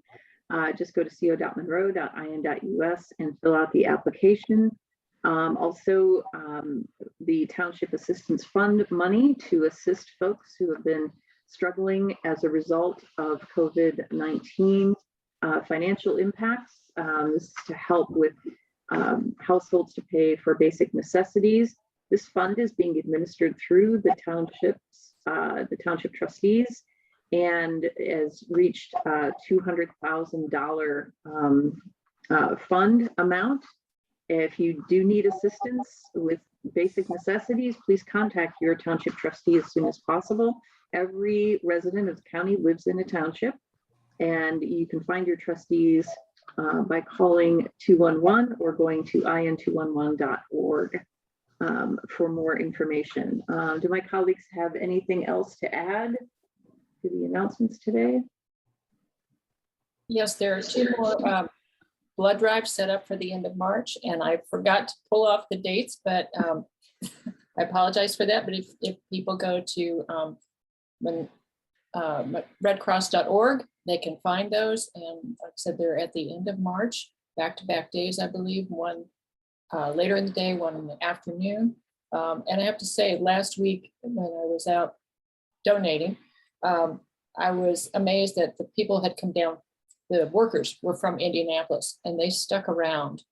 Just go to co.monroe.in.us and fill out the application. Also, the Township Assistance Fund money to assist folks who have been struggling as a result of COVID-19 financial impacts. This is to help with households to pay for basic necessities. This fund is being administered through the township trustees, and has reached $200,000 fund amount. If you do need assistance with basic necessities, please contact your township trustee as soon as possible. Every resident of the county lives in a township, and you can find your trustees by calling 211 or going to in211.org for more information. Do my colleagues have anything else to add to the announcements today?
Yes, there are two more blood drives set up for the end of March, and I forgot to pull off the dates, but I apologize for that. But if people go to redcross.org, they can find those. And like I said, they're at the end of March, back-to-back days, I believe, one later in the day, one in the afternoon. And I have to say, last week when I was out donating, I was amazed that the people had come down. The workers were from Indianapolis, and they stuck around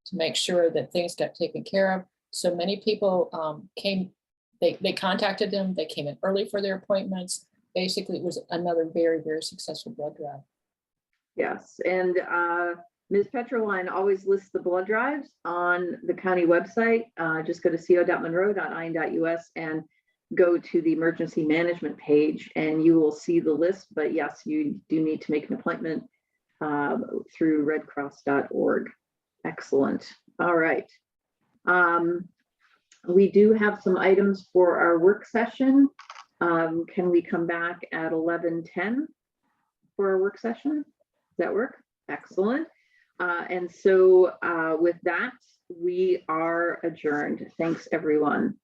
to make sure that things got taken care of. So many people came, they contacted them, they came in early for their appointments. Basically, it was another very, very successful blood drive.
Yes, and Ms. Petroline always lists the blood drives on the county website. Just go to co.monroe.in.us and go to the emergency management page, and you will see the list. But yes, you do need to make an appointment through redcross.org. Excellent. All right. We do have some items for our work session. Can we come back at 11:10 for our work session? Does that work? Excellent. And so with that, we are adjourned. Thanks, everyone.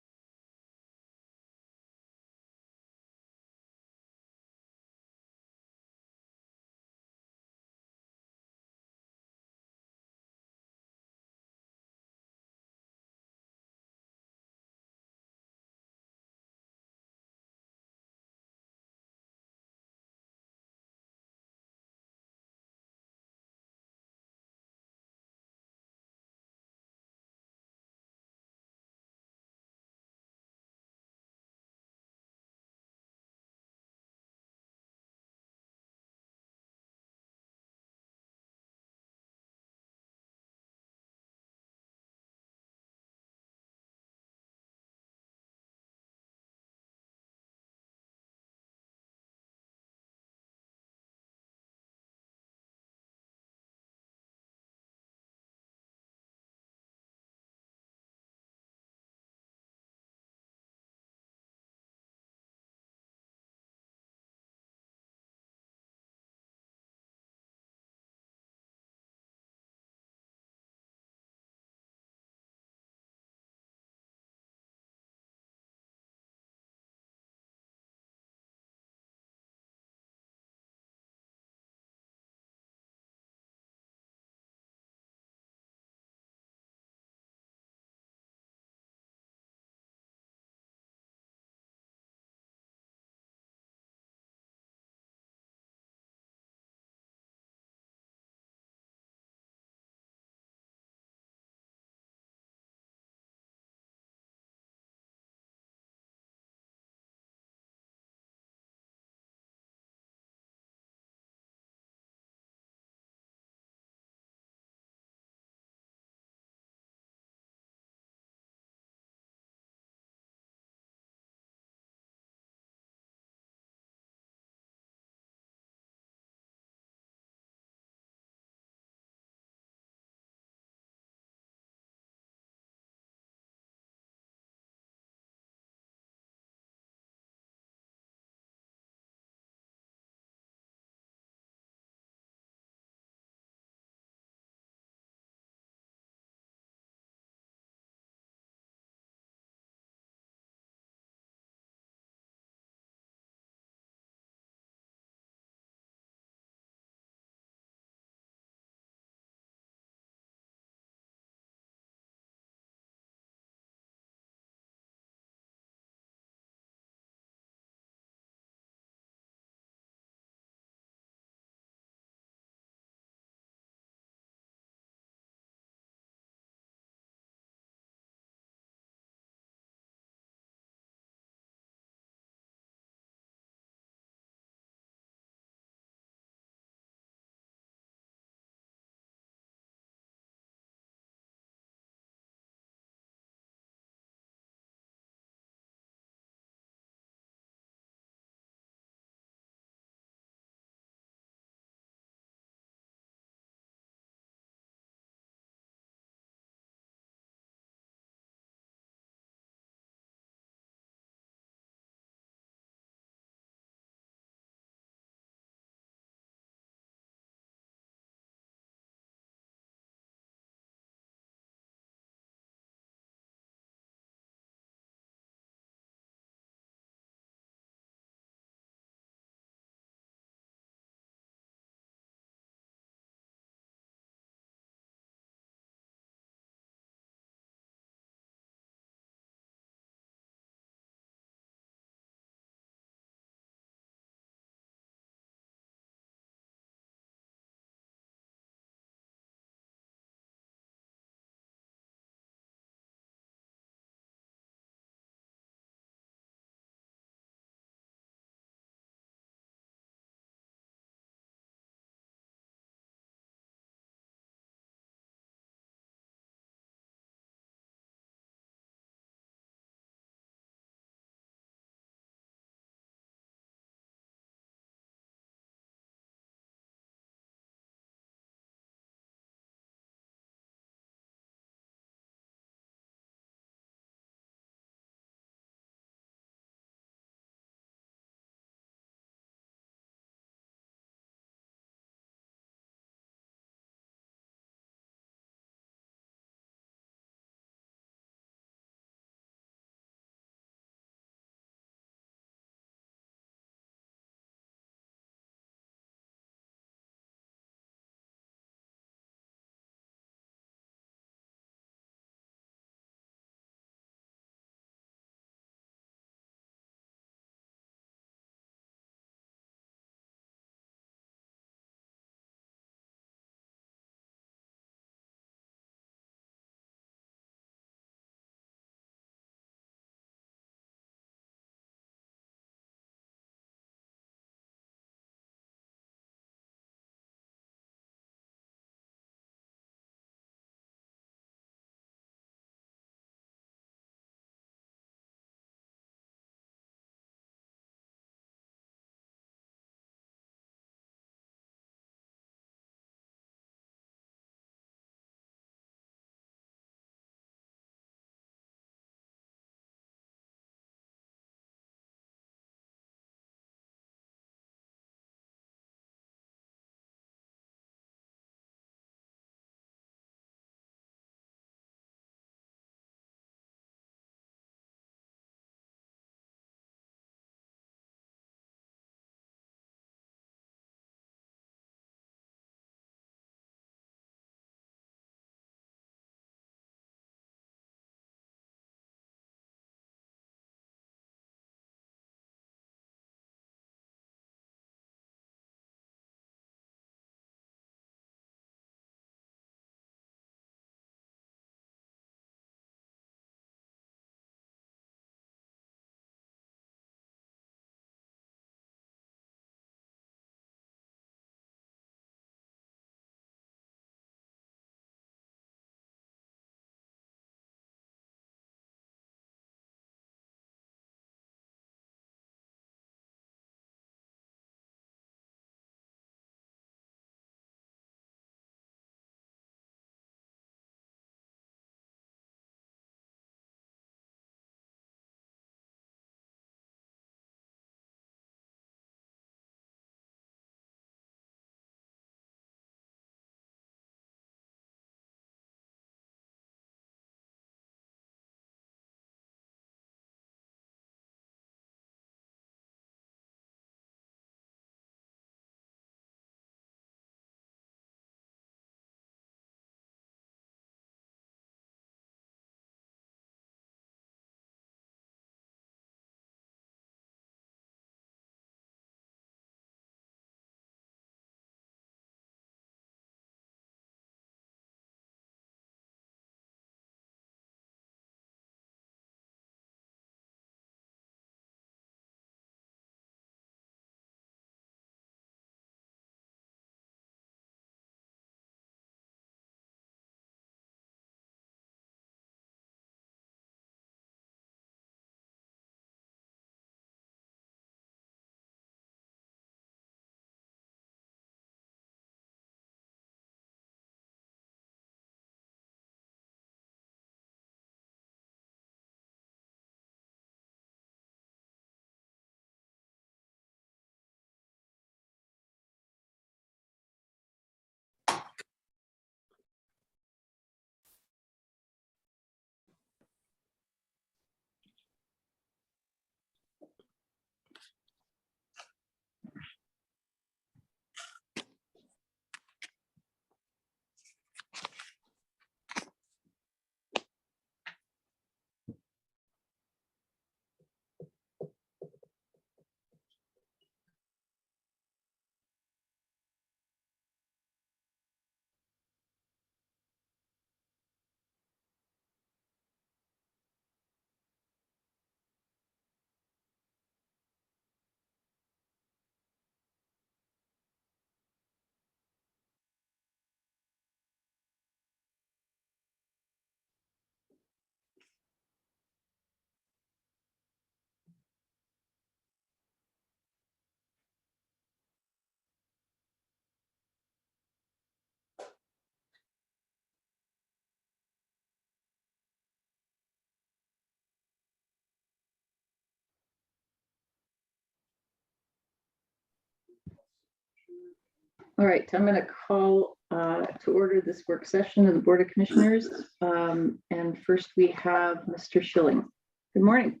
All right, I'm going to call to order this work session of the Board of Commissioners. And first we have Mr. Schilling. Good morning.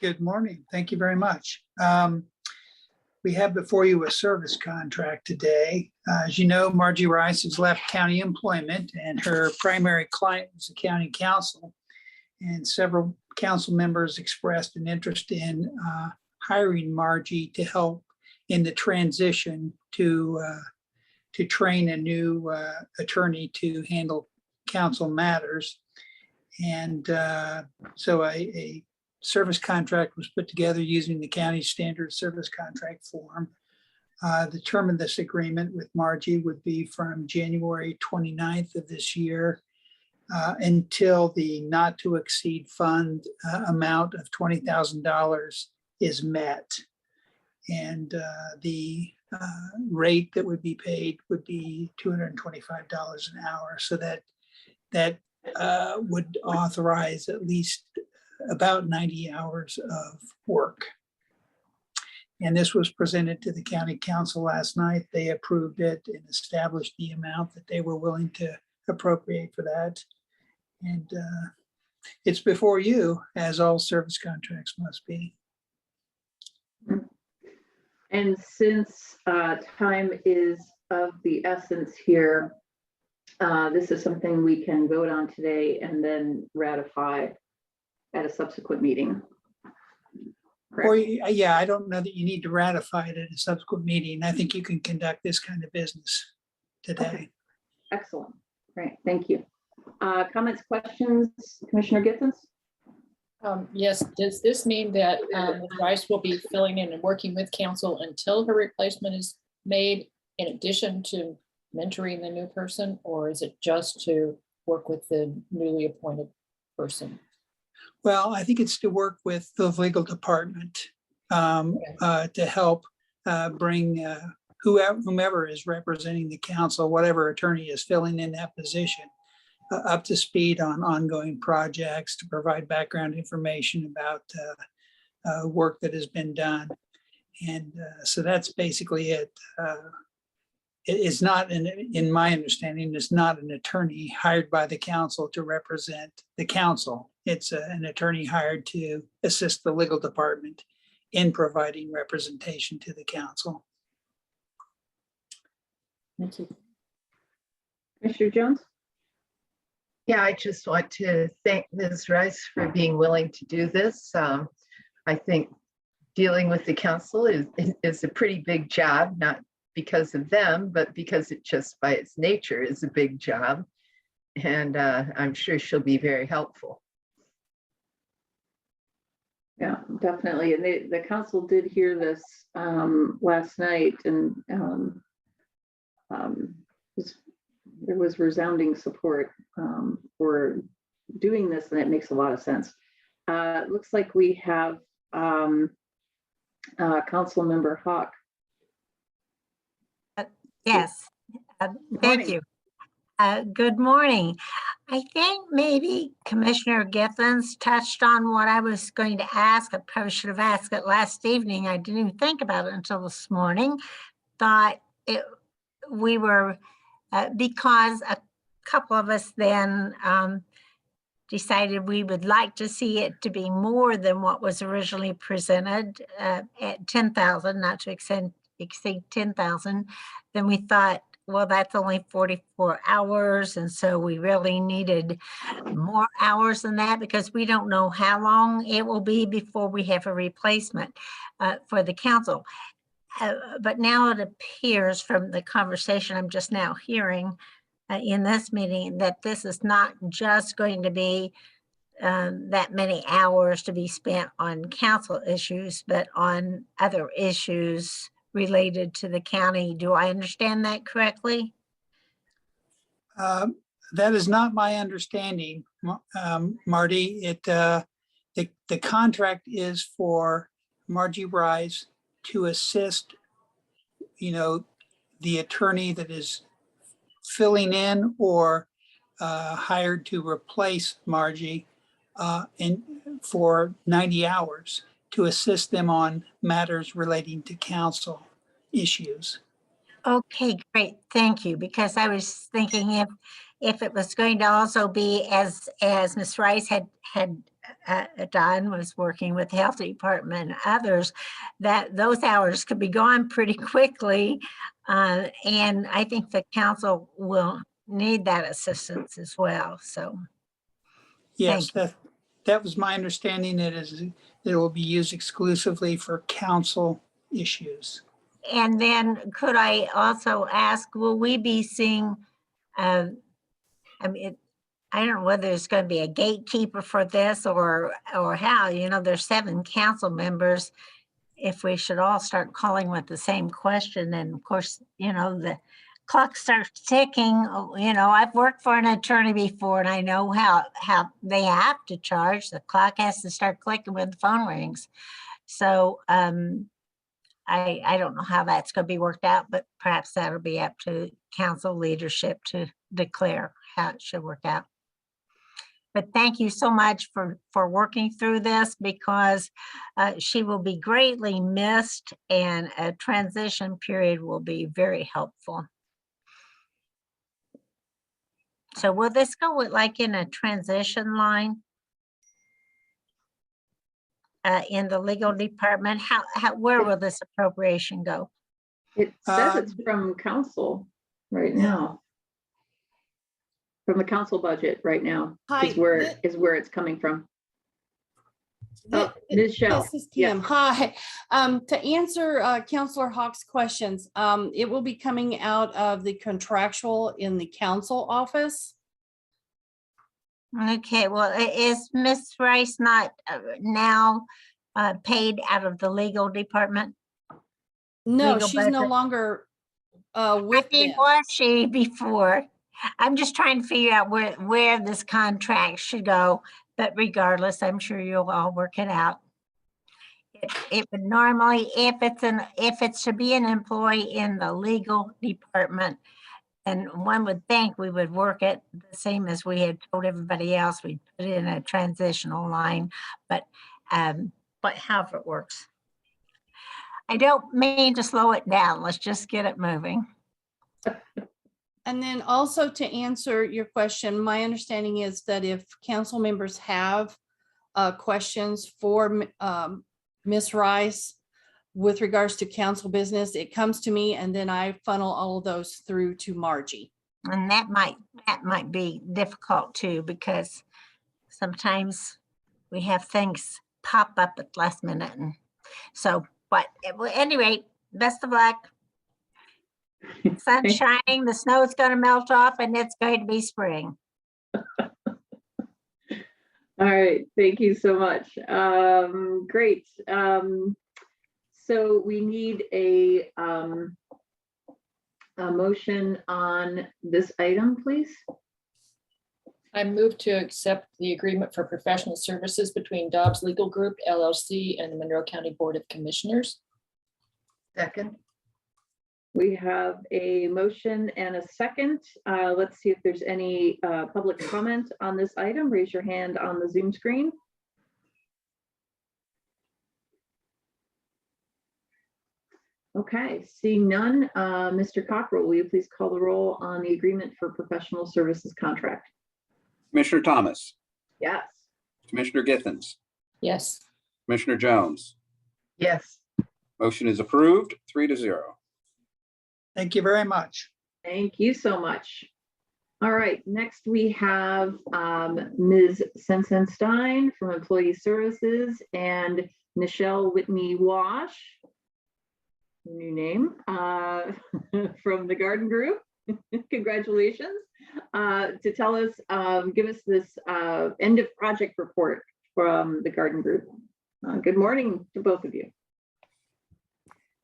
Good morning. Thank you very much. We have before you a service contract today. As you know, Margie Rice has left county employment and her primary client was the county council. And several council members expressed an interest in hiring Margie to help in the transition to train a new attorney to handle council matters. And so a service contract was put together using the county standard service contract form. The term of this agreement with Margie would be from January 29th of this year until the not to exceed fund amount of $20,000 is met. And the rate that would be paid would be $225 an hour. So that would authorize at least about 90 hours of work. And this was presented to the county council last night. They approved it and established the amount that they were willing to appropriate for that. And it's before you, as all service contracts must be.
And since time is of the essence here, this is something we can vote on today and then ratify at a subsequent meeting.
Or, yeah, I don't know that you need to ratify it at a subsequent meeting. I think you can conduct this kind of business today.
Okay. Excellent. Great. Thank you. Comments, questions, Commissioner Gittens?
Yes, does this mean that Ms. Rice will be filling in and working with council until her replacement is made in addition to mentoring the new person, or is it just to work with the newly appointed person?
Well, I think it's to work with the legal department to help bring whomever is representing the council, whatever attorney is filling in that position, up to speed on ongoing projects, to provide background information about work that has been done. And so that's basically it. It's not, in my understanding, it's not an attorney hired by the council to represent the council. It's an attorney hired to assist the legal department in providing representation to the council.
Thank you.
Commissioner Jones?
Yeah, I just want to thank Ms. Rice for being willing to do this. I think dealing with the council is a pretty big job, not because of them, but because it just by its nature is a big job. And I'm sure she'll be very helpful.
Yeah, definitely. And the council did hear this last night, and there was resounding support for doing this, and it makes a lot of sense. It looks like we have Council Member Hawk.
Yes, thank you. Good morning. I think maybe Commissioner Giffens touched on what I was going to ask. I probably should have asked it last evening. I didn't even think about it until this morning. Thought we were, because a couple of us then decided we would like to see it to be more than what was originally presented at 10,000, not to exceed 10,000. Then we thought, well, that's only 44 hours. And so we really needed more hours than that because we don't know how long it will be before we have a replacement for the council. But now it appears from the conversation I'm just now hearing in this meeting that this is not just going to be that many hours to be spent on council issues, but on other issues related to the county. Do I understand that correctly?
That is not my understanding, Marty. The contract is for Margie Rice to assist, the attorney that is filling in or hired to replace Margie for 90 hours to assist them on matters relating to council issues.
Okay, great. Thank you. Because I was thinking if it was going to also be as Ms. Rice had done, was working with the health department and others, that those hours could be gone pretty quickly. And I think the council will need that assistance as well. So
Yes,
thank
that was my understanding. It will be used exclusively for council issues.
And then could I also ask, will we be seeing, I mean, I don't know whether there's going to be a gatekeeper for this or how, there's 7 council members. If we should all start calling with the same question, and of course, the clock starts ticking. I've worked for an attorney before and I know how they have to charge. The clock has to start clicking when the phone rings. So, I don't know how that's going to be worked out, but perhaps that'll be up to council leadership to declare how it should work out. But thank you so much for working through this, because she will be greatly missed and a transition period will be very helpful. So will this go with like in a transition line? In the legal department, where will this appropriation go?
It says it's from council right now. From the council budget right now is where it's coming from. Ms. Shell.
This is Kim. Hi. To answer Councilor Hawk's questions, it will be coming out of the contractual in the council office.
Okay, well, is Ms. Rice not now paid out of the legal department?
No,
Legal
she's no
budget?
longer with them.
Was she before? I'm just trying to figure out where this contract should go, but regardless, I'm sure you'll all work it out. It would normally, if it's to be an employee in the legal department, and one would think we would work it the same as we had told everybody else, we'd put it in a transitional line, but however it works. I don't mean to slow it down. Let's just get it moving.
And then also to answer your question, my understanding is that if council members have questions for Ms. Rice with regards to council business, it comes to me and then I funnel all of those through to Margie.
And that might be difficult too, because sometimes we have things pop up at the last minute. And so, but at any rate, best of luck. Sun's shining, the snow is going to melt off, and it's going to be spring.
All right, thank you so much. Great. So we need a motion on this item, please.
I move to accept the agreement for professional services between Dobbs Legal Group LLC and the Monroe County Board of Commissioners.
Second.
We have a motion and a second. Let's see if there's any public comment on this item. Raise your hand on the Zoom screen. Okay, seeing none, Mr. Cockrell, will you please call the roll on the agreement for professional services contract?
Commissioner Thomas,
Yes.
Commissioner Githens,
Yes.
Commissioner Jones.
Yes.
Motion is approved, 3-0.
Thank you very much.
Thank you so much. All right, next we have Ms. Sensenstein from Employee Services and Nichelle Whitney Wash, new name, from the Garden Group. Congratulations. To tell us, give us this end of project report from the Garden Group. Good morning to both of you.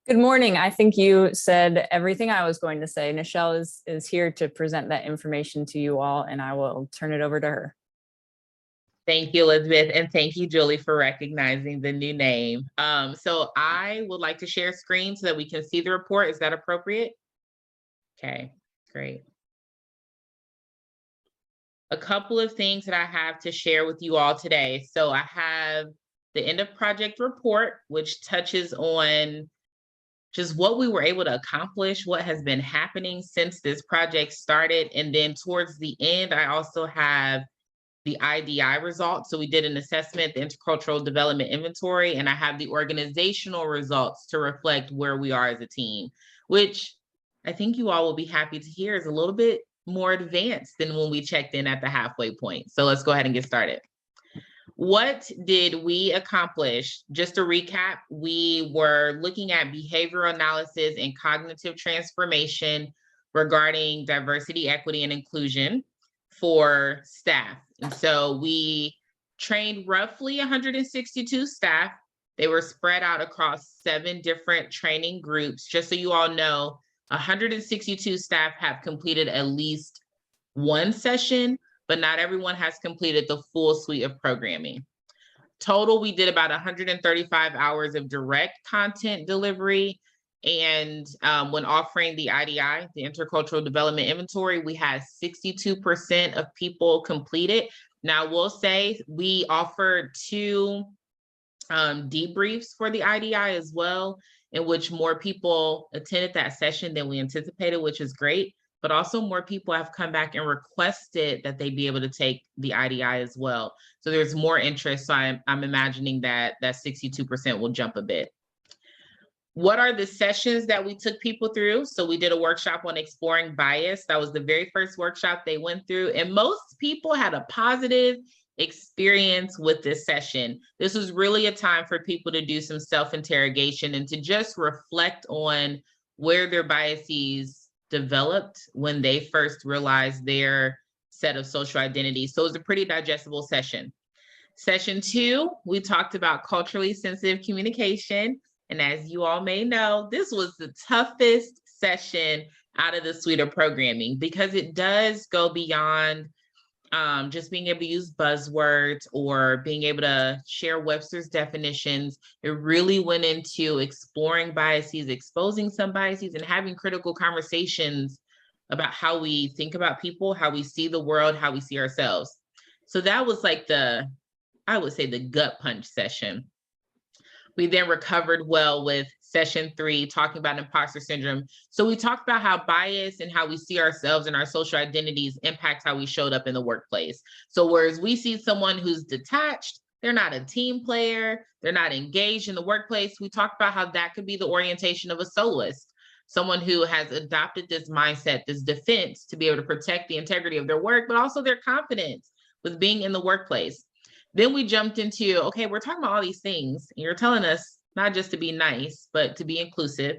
Good morning. I think you said everything I was going to say. Nichelle is here to present that information to you all, and I will turn it over to her.
Thank you, Elizabeth, and thank you, Julie, for recognizing the new name. So I would like to share screen so that we can see the report. Is that appropriate? Okay, great. A couple of things that I have to share with you all today. So I have the end of project report, which touches on just what we were able to accomplish, what has been happening since this project started. And then towards the end, I also have the IDI results. So we did an assessment, the Intercultural Development Inventory, and I have the organizational results to reflect where we are as a team, which I think you all will be happy to hear is a little bit more advanced than when we checked in at the halfway point. So let's go ahead and get started. What did we accomplish? Just to recap, we were looking at behavioral analysis and cognitive transformation regarding diversity, equity, and inclusion for staff. And so we trained roughly 162 staff. They were spread out across 7 different training groups. Just so you all know, 162 staff have completed at least one session, but not everyone has completed the full suite of programming. Total, we did about 135 hours of direct content delivery. And when offering the IDI, the Intercultural Development Inventory, we had 62% of people complete it. Now, we'll say we offered 2 debriefs for the IDI as well, in which more people attended that session than we anticipated, which is great. But also more people have come back and requested that they be able to take the IDI as well. So there's more interest. So I'm imagining that 62% will jump a bit. What are the sessions that we took people through? So we did a workshop on exploring bias. That was the very first workshop they went through. And most people had a positive experience with this session. This was really a time for people to do some self-interrogation and to just reflect on where their biases developed when they first realized their set of social identities. So it was a pretty digestible session. Session 2, we talked about culturally sensitive communication. And as you all may know, this was the toughest session out of the suite of programming because it does go beyond just being able to use buzzwords or being able to share Webster's definitions. It really went into exploring biases, exposing some biases, and having critical conversations about how we think about people, how we see the world, how we see ourselves. So that was like I would say the gut punch session. We then recovered well with session 3, talking about imposter syndrome. So we talked about how bias and how we see ourselves and our social identities impact how we showed up in the workplace. So whereas we see someone who's detached, they're not a team player, they're not engaged in the workplace, we talked about how that could be the orientation of a soloist, someone who has adopted this mindset, this defense to be able to protect the integrity of their work, but also their confidence with being in the workplace. Then we jumped into, okay, we're talking about all these things, and you're telling us not just to be nice, but to be inclusive,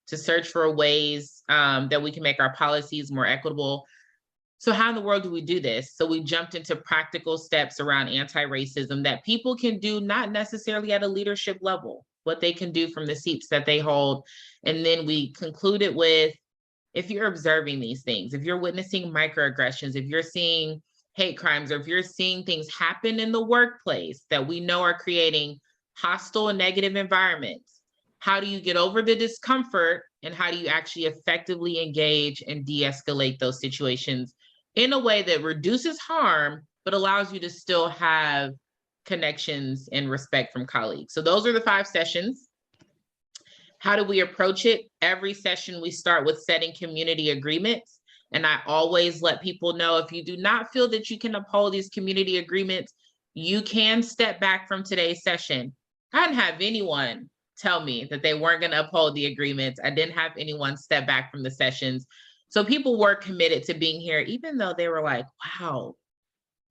to search for ways that we can make our policies more equitable. So how in the world do we do this? So we jumped into practical steps around anti-racism that people can do, not necessarily at a leadership level, what they can do from the seats that they hold. And then we concluded with, if you're observing these things, if you're witnessing microaggressions, if you're seeing hate crimes, or if you're seeing things happen in the workplace that we know are creating hostile and negative environments, how do you get over the discomfort and how do you actually effectively engage and de-escalate those situations in a way that reduces harm, but allows you to still have connections and respect from colleagues? So those are the 5 sessions. How do we approach it? Every session we start with setting community agreements. And I always let people know, if you do not feel that you can uphold these community agreements, you can step back from today's session. I didn't have anyone tell me that they weren't going to uphold the agreements. I didn't have anyone step back from the sessions. So people were committed to being here, even though they were like, wow,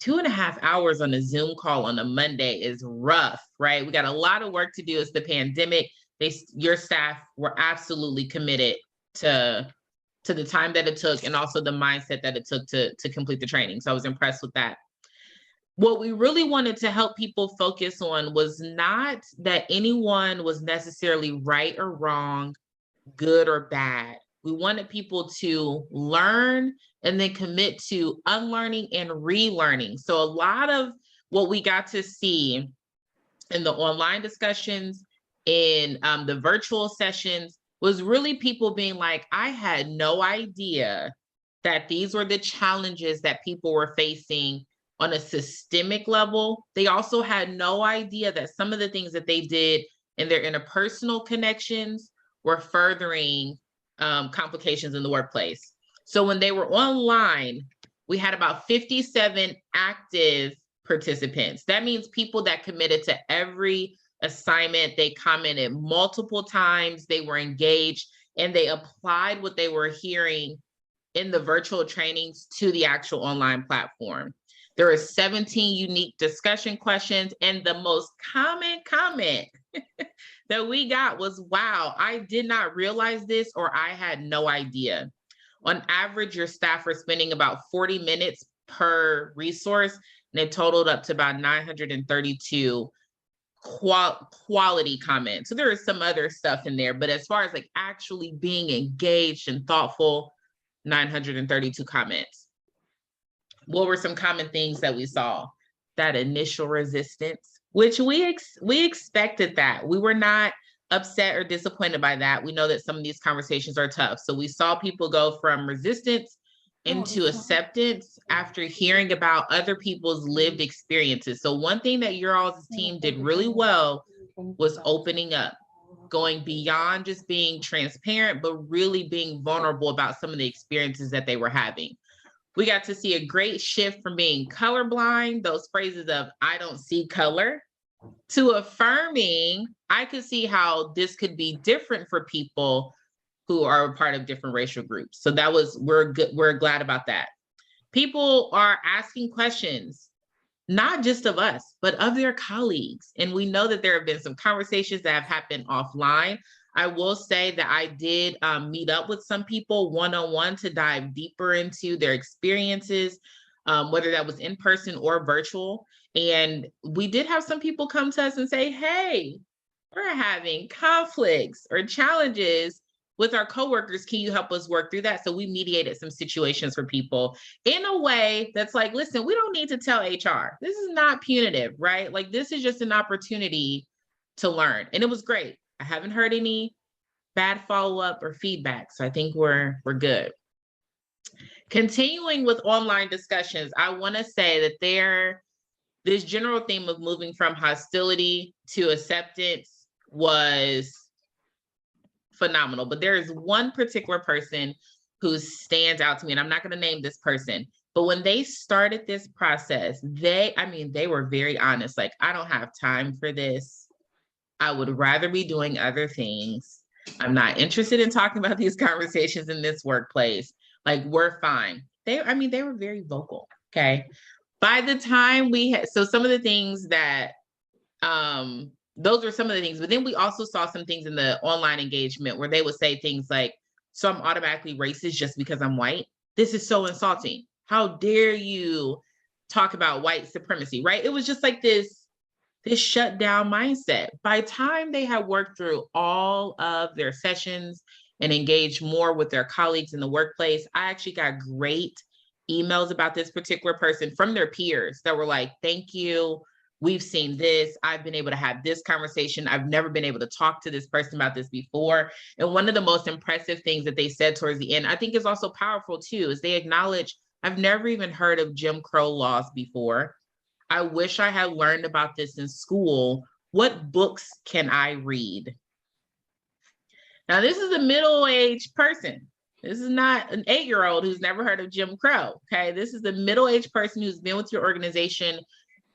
2.5 hours on a Zoom call on a Monday is rough, right? We got a lot of work to do. It's the pandemic. Your staff were absolutely committed to the time that it took and also the mindset that it took to complete the training. So I was impressed with that. What we really wanted to help people focus on was not that anyone was necessarily right or wrong, good or bad. We wanted people to learn and then commit to unlearning and relearning. So a lot of what we got to see in the online discussions, in the virtual sessions, was really people being like, I had no idea that these were the challenges that people were facing on a systemic level. They also had no idea that some of the things that they did in their interpersonal connections were furthering complications in the workplace. So when they were online, we had about 57 active participants. That means people that committed to every assignment, they commented multiple times, they were engaged, and they applied what they were hearing in the virtual trainings to the actual online platform. There are 17 unique discussion questions, and the most common comment that we got was, wow, I did not realize this, or I had no idea. On average, your staff are spending about 40 minutes per resource, and it totaled up to about 932 quality comments. So there is some other stuff in there, but as far as like actually being engaged and thoughtful, 932 comments. What were some common things that we saw? That initial resistance, which we expected that. We were not upset or disappointed by that. We know that some of these conversations are tough. So we saw people go from resistance into acceptance after hearing about other people's lived experiences. So one thing that your all's team did really well was opening up, going beyond just being transparent, but really being vulnerable about some of the experiences that they were having. We got to see a great shift from being colorblind, those phrases of I don't see color, to affirming I could see how this could be different for people who are a part of different racial groups. So that was, we're glad about that. People are asking questions, not just of us, but of their colleagues. And we know that there have been some conversations that have happened offline. I will say that I did meet up with some people one-on-one to dive deeper into their experiences, whether that was in person or virtual. And we did have some people come to us and say, hey, we're having conflicts or challenges with our coworkers. Can you help us work through that? So we mediated some situations for people in a way that's like, listen, we don't need to tell HR. This is not punitive, right? Like this is just an opportunity to learn. And it was great. I haven't heard any bad follow-up or feedback. So I think we're good. Continuing with online discussions, I want to say that this general theme of moving from hostility to acceptance was phenomenal. But there is one particular person who stands out to me, and I'm not going to name this person, but when they started this process, they were very honest. Like, I don't have time for this. I would rather be doing other things. I'm not interested in talking about these conversations in this workplace. Like, we're fine. They were very vocal. Okay. By the time we had, so some of the things that, those were some of the things, but then we also saw some things in the online engagement where they would say things like, so I'm automatically racist just because I'm white. This is so insulting. How dare you talk about white supremacy, right? It was just like this shut down mindset. By the time they had worked through all of their sessions and engaged more with their colleagues in the workplace, I actually got great emails about this particular person from their peers that were like, thank you. We've seen this. I've been able to have this conversation. I've never been able to talk to this person about this before. And one of the most impressive things that they said towards the end, I think is also powerful too, is they acknowledge, I've never even heard of Jim Crow laws before. I wish I had learned about this in school. What books can I read? Now, this is a middle-aged person. This is not an 8-year-old who's never heard of Jim Crow, okay? This is a middle-aged person who's been with your organization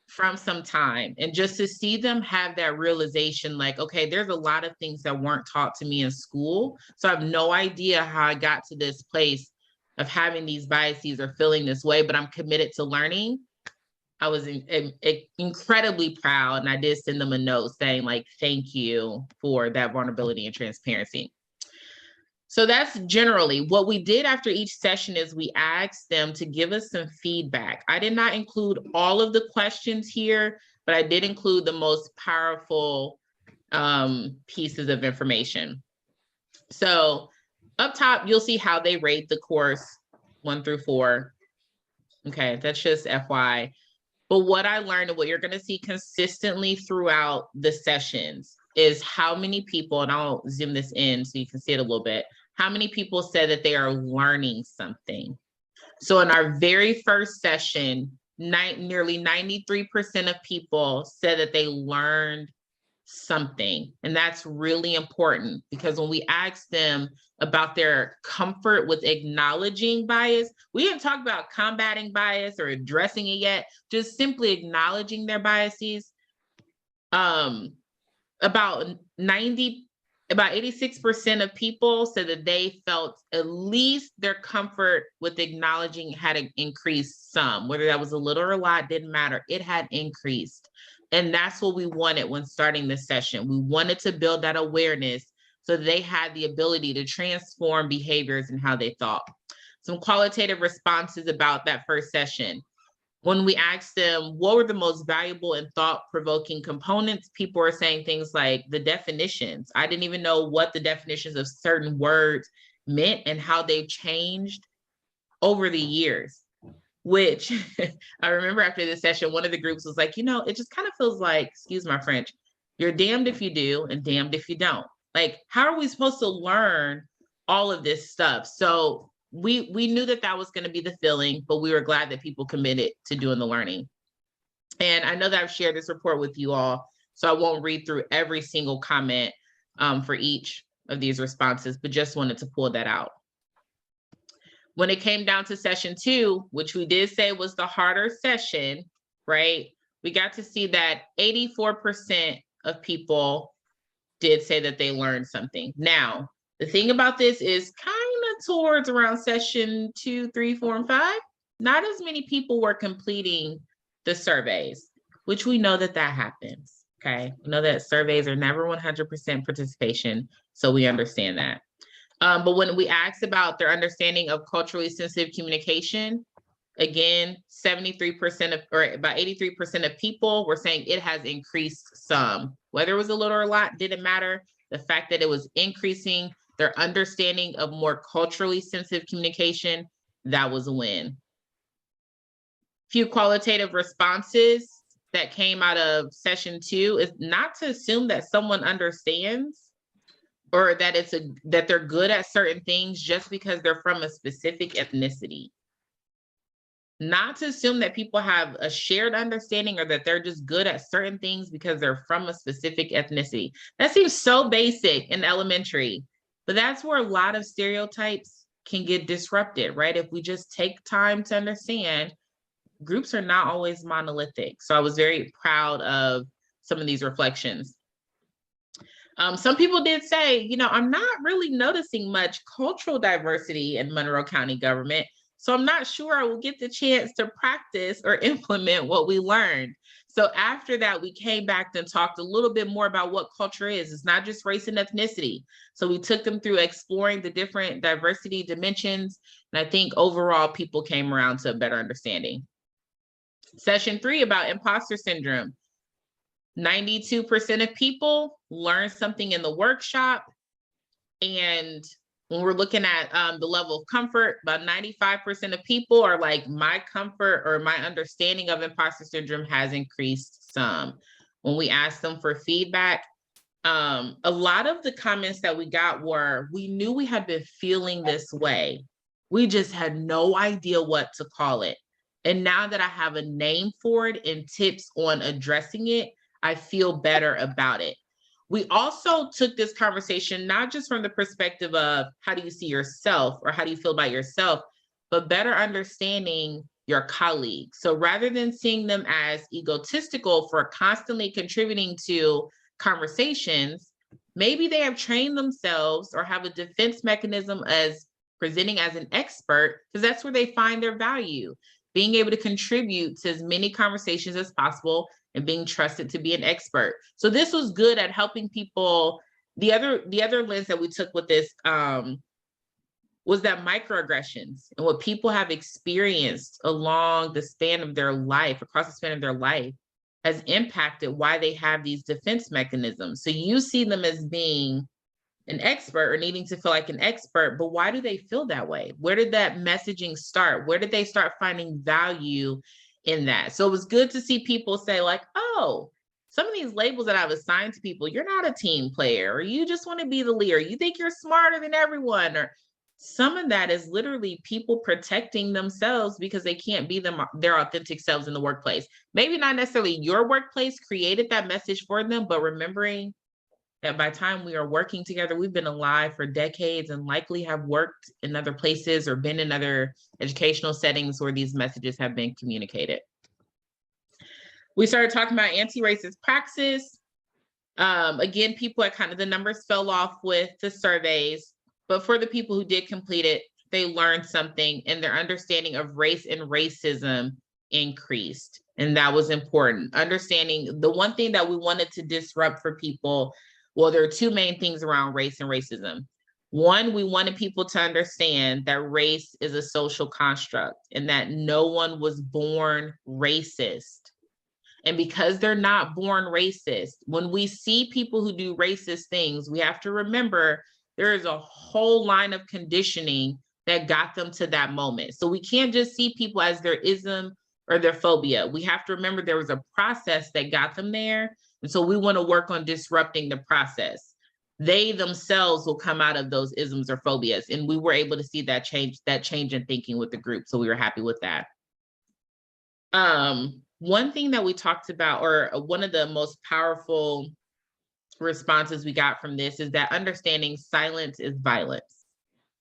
from some time. And just to see them have that realization, like, okay, there's a lot of things that weren't taught to me in school. So I have no idea how I got to this place of having these biases or feeling this way, but I'm committed to learning. I was incredibly proud, and I did send them a note saying, like, thank you for that vulnerability and transparency. So that's generally what we did after each session. Is we asked them to give us some feedback. I did not include all of the questions here, but I did include the most powerful pieces of information. So up top, you'll see how they rate the course 1 through 4. Okay, that's just FYI. But what I learned and what you're going to see consistently throughout the sessions is how many people, and I'll zoom this in so you can see it a little bit, how many people said that they are learning something. So in our very first session, nearly 93% of people said that they learned something. And that's really important because when we ask them about their comfort with acknowledging bias, we didn't talk about combating bias or addressing it yet, just simply acknowledging their biases. About 86% of people said that they felt at least their comfort with acknowledging had increased some, whether that was a little or a lot, didn't matter, it had increased. And that's what we wanted when starting this session. We wanted to build that awareness so they had the ability to transform behaviors and how they thought. Some qualitative responses about that first session. When we asked them what were the most valuable and thought-provoking components, people are saying things like the definitions. I didn't even know what the definitions of certain words meant and how they've changed over the years. Which I remember after this session, one of the groups was like, you know, it just kind of feels like, excuse my French, you're damned if you do and damned if you don't. Like, how are we supposed to learn all of this stuff? So we knew that that was going to be the feeling, but we were glad that people committed to doing the learning. And I know that I've shared this report with you all, so I won't read through every single comment for each of these responses, but just wanted to pull that out. When it came down to session 2, which we did say was the harder session, right? We got to see that 84% of people did say that they learned something. Now, the thing about this is kind of towards around session 2, 3, 4, and 5, not as many people were completing the surveys, which we know that that happens, okay? We know that surveys are never 100% participation, so we understand that. But when we asked about their understanding of culturally sensitive communication, again, 73% of, or about 83% of people were saying it has increased some. Whether it was a little or a lot, didn't matter. The fact that it was increasing their understanding of more culturally sensitive communication, that was a win. Few qualitative responses that came out of session 2 is not to assume that someone understands or that that they're good at certain things just because they're from a specific ethnicity. Not to assume that people have a shared understanding or that they're just good at certain things because they're from a specific ethnicity. That seems so basic in elementary, but that's where a lot of stereotypes can get disrupted, right? If we just take time to understand, groups are not always monolithic. So I was very proud of some of these reflections. Some people did say, you know, I'm not really noticing much cultural diversity in Monroe County government, so I'm not sure I will get the chance to practice or implement what we learned. So after that, we came back and talked a little bit more about what culture is. It's not just race and ethnicity. So we took them through exploring the different diversity dimensions. And I think overall, people came around to a better understanding. Session 3 about imposter syndrome. 92% of people learned something in the workshop. And when we're looking at the level of comfort, about 95% of people are like, my comfort or my understanding of imposter syndrome has increased some. When we asked them for feedback, a lot of the comments that we got were, we knew we had been feeling this way. We just had no idea what to call it. And now that I have a name for it and tips on addressing it, I feel better about it. We also took this conversation, not just from the perspective of how do you see yourself or how do you feel about yourself, but better understanding your colleagues. So rather than seeing them as egotistical for constantly contributing to conversations, maybe they have trained themselves or have a defense mechanism as presenting as an expert, because that's where they find their value, being able to contribute to as many conversations as possible and being trusted to be an expert. So this was good at helping people. The other lens that we took with this was that microaggressions and what people have experienced along the span of their life, across the span of their life, has impacted why they have these defense mechanisms. So you see them as being an expert or needing to feel like an expert, but why do they feel that way? Where did that messaging start? Where did they start finding value in that? So it was good to see people say like, oh, some of these labels that I've assigned to people, you're not a team player, or you just want to be the leader. You think you're smarter than everyone, or Some of that is literally people protecting themselves because they can't be their authentic selves in the workplace. Maybe not necessarily your workplace created that message for them, but remembering that by the time we are working together, we've been alive for decades and likely have worked in other places or been in other educational settings where these messages have been communicated. We started talking about anti-racist praxis. Again, people at kind of the numbers fell off with the surveys, but for the people who did complete it, they learned something and their understanding of race and racism increased. And that was important. Understanding the one thing that we wanted to disrupt for people, well, there are two main things around race and racism. One, we wanted people to understand that race is a social construct and that no one was born racist. And because they're not born racist, when we see people who do racist things, we have to remember there is a whole line of conditioning that got them to that moment. So we can't just see people as their ism or their phobia. We have to remember there was a process that got them there. And so we want to work on disrupting the process. They themselves will come out of those isms or phobias. And we were able to see that change in thinking with the group. So we were happy with that. One thing that we talked about, or one of the most powerful responses we got from this, is that understanding silence is violence.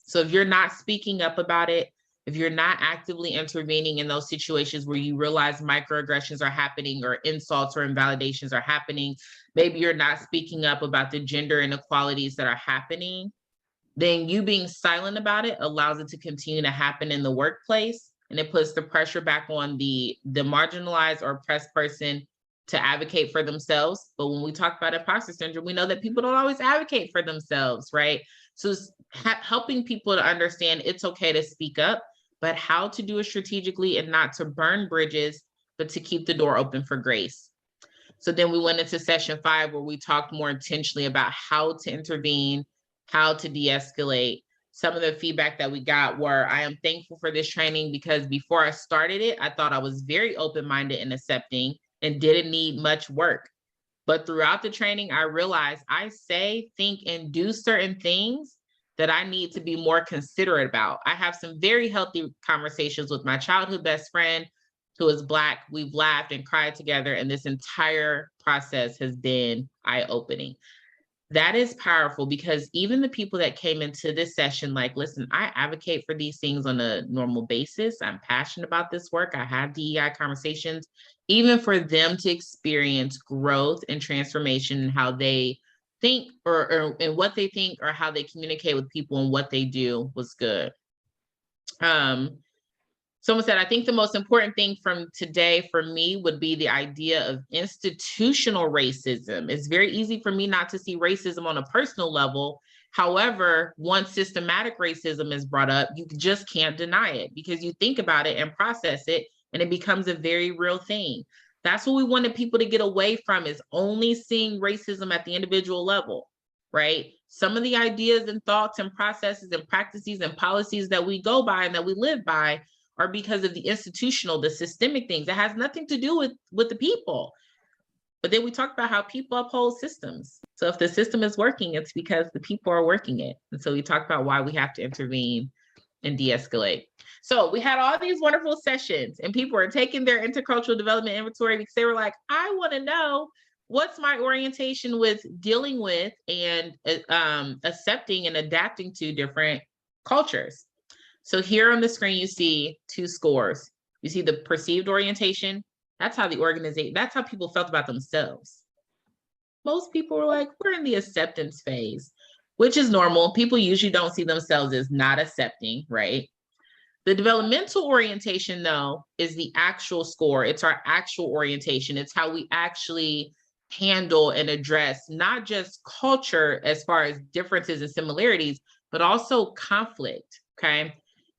So if you're not speaking up about it, if you're not actively intervening in those situations where you realize microaggressions are happening or insults or invalidations are happening, maybe you're not speaking up about the gender inequalities that are happening, then you being silent about it allows it to continue to happen in the workplace. And it puts the pressure back on the marginalized or oppressed person to advocate for themselves. But when we talk about imposter syndrome, we know that people don't always advocate for themselves, right? So it's helping people to understand it's okay to speak up, but how to do it strategically and not to burn bridges, but to keep the door open for grace. So then we went into session 5, where we talked more intentionally about how to intervene, how to de-escalate. Some of the feedback that we got were, I am thankful for this training because before I started it, I thought I was very open-minded and accepting and didn't need much work. But throughout the training, I realized I say, think, and do certain things that I need to be more considerate about. I have some very healthy conversations with my childhood best friend who is Black. We've laughed and cried together, and this entire process has been eye-opening. That is powerful because even the people that came into this session, like, listen, I advocate for these things on a normal basis. I'm passionate about this work. I have DEI conversations. Even for them to experience growth and transformation in how they think or in what they think or how they communicate with people and what they do was good. Someone said, I think the most important thing from today for me would be the idea of institutional racism. It's very easy for me not to see racism on a personal level. However, once systematic racism is brought up, you just can't deny it because you think about it and process it, and it becomes a very real thing. That's what we wanted people to get away from, is only seeing racism at the individual level, right? Some of the ideas and thoughts and processes and practices and policies that we go by and that we live by are because of the institutional, the systemic things. It has nothing to do with the people. But then we talk about how people uphold systems. So if the system is working, it's because the people are working it. And so we talk about why we have to intervene and de-escalate. So we had all these wonderful sessions and people were taking their intercultural development inventory because they were like, I want to know what's my orientation with dealing with and accepting and adapting to different cultures. So here on the screen, you see 2 scores. You see the perceived orientation. That's how the organization, that's how people felt about themselves. Most people were like, we're in the acceptance phase, which is normal. People usually don't see themselves as not accepting, right? The developmental orientation, though, is the actual score. It's our actual orientation. It's how we actually handle and address not just culture as far as differences and similarities, but also conflict, okay?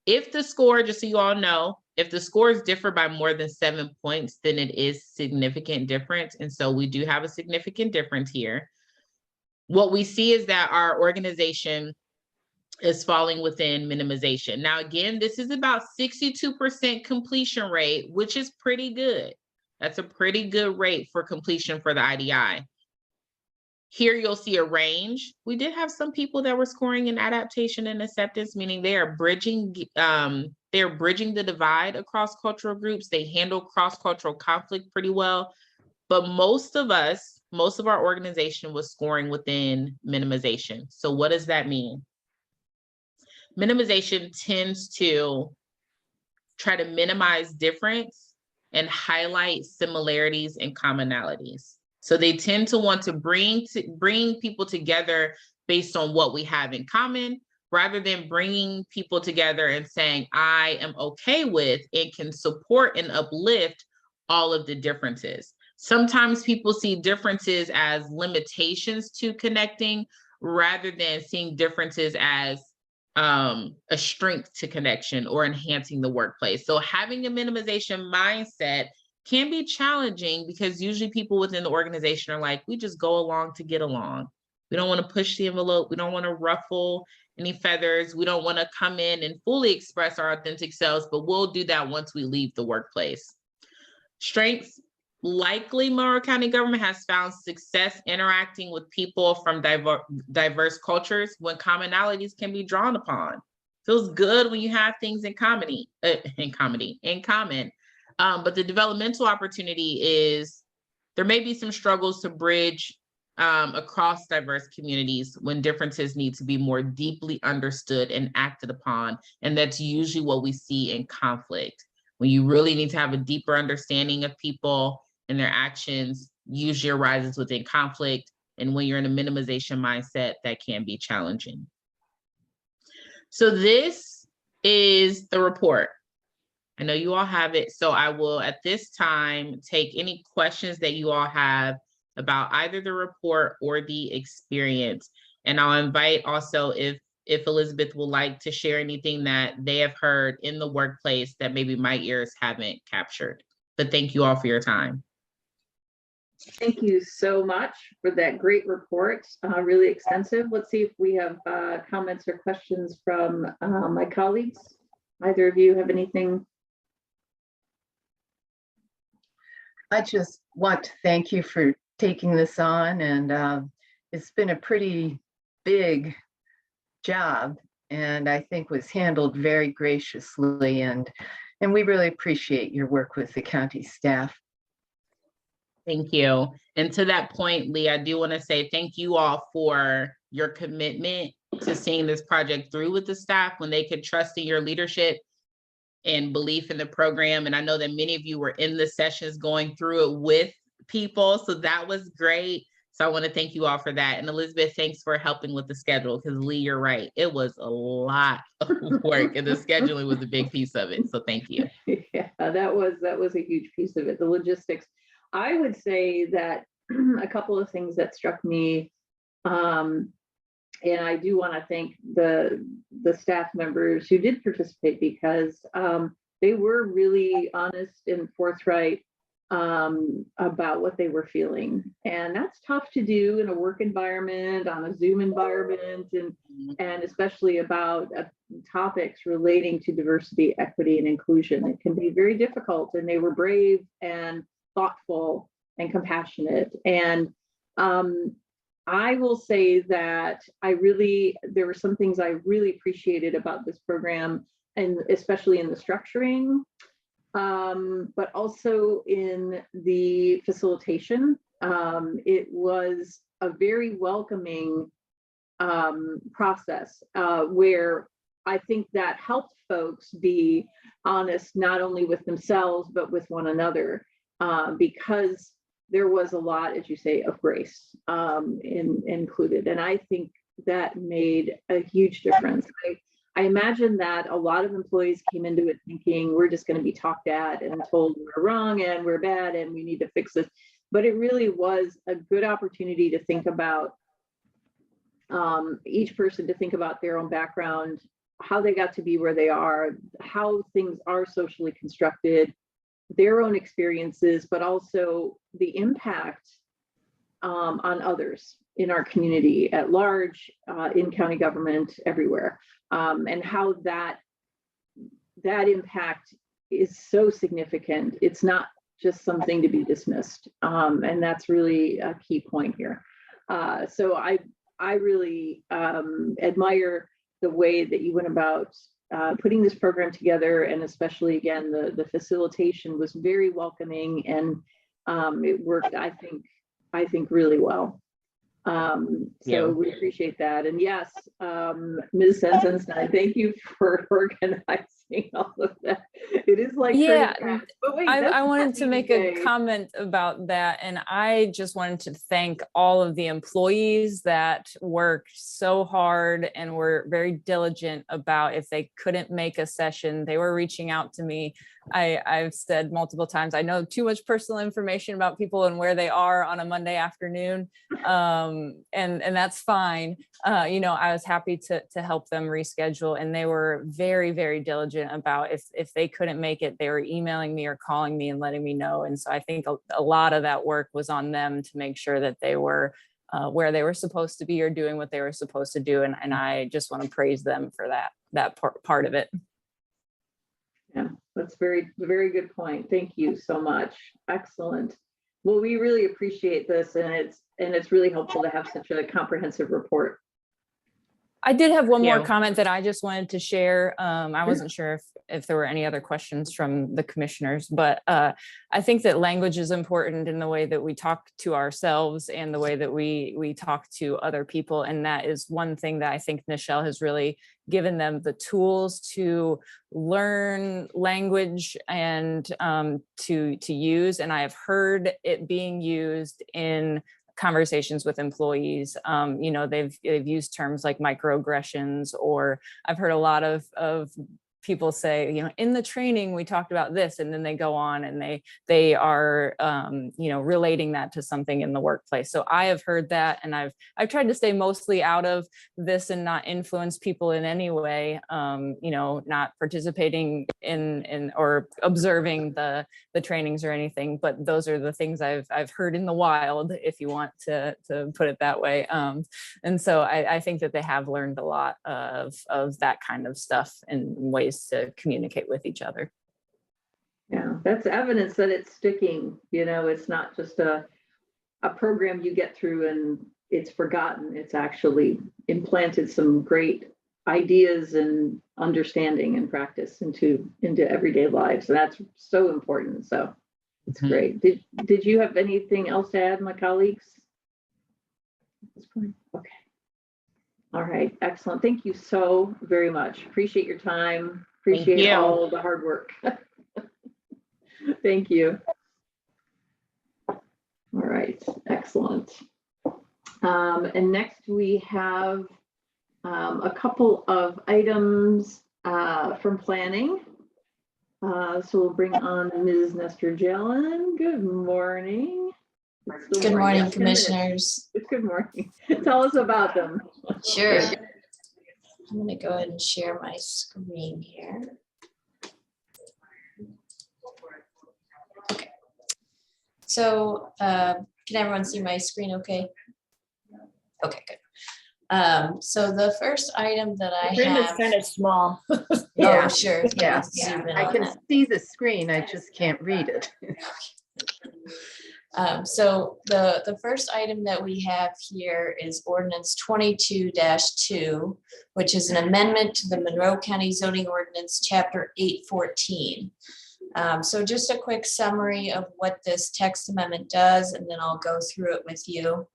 If the score, just so you all know, if the scores differ by more than 7 points, then it is significant difference. And so we do have a significant difference here. What we see is that our organization is falling within minimization. Now, again, this is about 62% completion rate, which is pretty good. That's a pretty good rate for completion for the IDI. Here you'll see a range. We did have some people that were scoring in adaptation and acceptance, meaning they are bridging the divide across cultural groups. They handle cross-cultural conflict pretty well. But most of our organization was scoring within minimization. So what does that mean? Minimization tends to try to minimize difference and highlight similarities and commonalities. So they tend to want to bring people together based on what we have in common, rather than bringing people together and saying, I am okay with and can support and uplift all of the differences. Sometimes people see differences as limitations to connecting, rather than seeing differences as a strength to connection or enhancing the workplace. So having a minimization mindset can be challenging, because usually people within the organization are like, we just go along to get along. We don't want to push the envelope. We don't want to ruffle any feathers. We don't want to come in and fully express our authentic selves, but we'll do that once we leave the workplace. Strengths: likely Monroe County government has found success interacting with people from diverse cultures when commonalities can be drawn upon. Feels good when you have things in common. But the developmental opportunity is, there may be some struggles to bridge across diverse communities when differences need to be more deeply understood and acted upon. And that's usually what we see in conflict. When you really need to have a deeper understanding of people and their actions, usually arises within conflict. And when you're in a minimization mindset, that can be challenging. So this is the report. I know you all have it, so I will at this time take any questions that you all have about either the report or the experience. And I'll invite also if Elizabeth would like to share anything that they have heard in the workplace that maybe my ears haven't captured. But thank you all for your time.
Thank you so much for that great report, really extensive. Let's see if we have comments or questions from my colleagues. Either of you have anything?
I just want to thank you for taking this on, and it's been a pretty big job, and I think was handled very graciously, and we really appreciate your work with the county staff.
Thank you. And to that point, Lee, I do want to say thank you all for your commitment to seeing this project through with the staff when they could trust in your leadership and belief in the program. And I know that many of you were in the sessions going through it with people, so that was great. So I want to thank you all for that. And Elizabeth, thanks for helping with the schedule, because Lee, you're right. It was a lot of work, and the scheduling was a big piece of it. So thank you.
Yeah, that was a huge piece of it, the logistics. I would say that a couple of things that struck me, and I do want to thank the staff members who did participate, because they were really honest and forthright about what they were feeling. And that's tough to do in a work environment, on a Zoom environment, and especially about topics relating to diversity, equity, and inclusion. It can be very difficult, and they were brave and thoughtful and compassionate. And I will say that there were some things I really appreciated about this program, and especially in the structuring, but also in the facilitation. It was a very welcoming process where I think that helped folks be honest, not only with themselves, but with one another, because there was a lot, as you say, of grace included. And I think that made a huge difference. I imagine that a lot of employees came into it thinking we're just going to be talked at and told we're wrong and we're bad and we need to fix this. But it really was a good opportunity to think about each person, to think about their own background, how they got to be where they are, how things are socially constructed, their own experiences, but also the impact on others in our community at large, in county government, everywhere, and how that impact is so significant. It's not just something to be dismissed, and that's really a key point here. So I really admire the way that you went about putting this program together, and especially again, the facilitation was very welcoming, and it worked, I think really well. So we appreciate that. And yes, Ms. Sensenstein, thank you for organizing all of that. It is like,
Yeah,
but wait,
I wanted
that's
to make
easy
a comment about that, and I just wanted to thank all of the employees that worked so hard and were very diligent about if they couldn't make a session, they were reaching out to me. I've said multiple times, I know too much personal information about people and where they are on a Monday afternoon, and that's fine. You know, I was happy to help them reschedule, and they were very, very diligent about if they couldn't make it, they were emailing me or calling me and letting me know. And so I think a lot of that work was on them to make sure that they were where they were supposed to be or doing what they were supposed to do. And I just want to praise them for that part of it.
Yeah, that's very good point. Thank you so much. Excellent. Well, we really appreciate this, and it's really helpful to have such a comprehensive report.
I did have one more
Yeah.
comment that I just wanted to share. I wasn't sure if there were any other questions from the commissioners, but I think that language is important in the way that we talk to ourselves and the way that we talk to other people. And that is one thing that I think Nichelle has really given them the tools to learn language and to use. And I have heard it being used in conversations with employees. You know, they've used terms like microaggressions, or I've heard a lot of people say, you know, in the training we talked about this, and then they go on and they are you know, relating that to something in the workplace. So I have heard that, and I've tried to stay mostly out of this and not influence people in any way, you know, not participating in or observing the trainings or anything, but those are the things I've heard in the wild, if you want to put it that way. And so I think that they have learned a lot of that kind of stuff and ways to communicate with each other.
Yeah, that's evidence that it's sticking. You know, it's not just a program you get through and it's forgotten. It's actually implanted some great ideas and understanding and practice into everyday lives. And that's so important. So it's great. Did you have anything else to add, my colleagues? Okay. All right, excellent. Thank you so very much. Appreciate your time. Appreciate
you.
all the hard work. Thank you. All right, excellent. And next we have a couple of items from planning. So we'll bring on Ms. Nestor-Jelen. Good morning.
Good morning,
Yes, 10 minutes.
commissioners.
Good morning. Tell us about them.
Sure. I'm going to go ahead and share my screen here. Okay. So can everyone see my screen okay? Okay, good. So the first item that I have.
Kind of small.
Yeah.
Oh, sure.
Yeah,
Zoom in
I
on
can
that.
see the screen, I just can't read it.
So the first item that we have here is ordinance 22-2, which is an amendment to the Monroe County zoning ordinance, chapter 814. So just a quick summary of what this text amendment does, and then I'll go through it with you.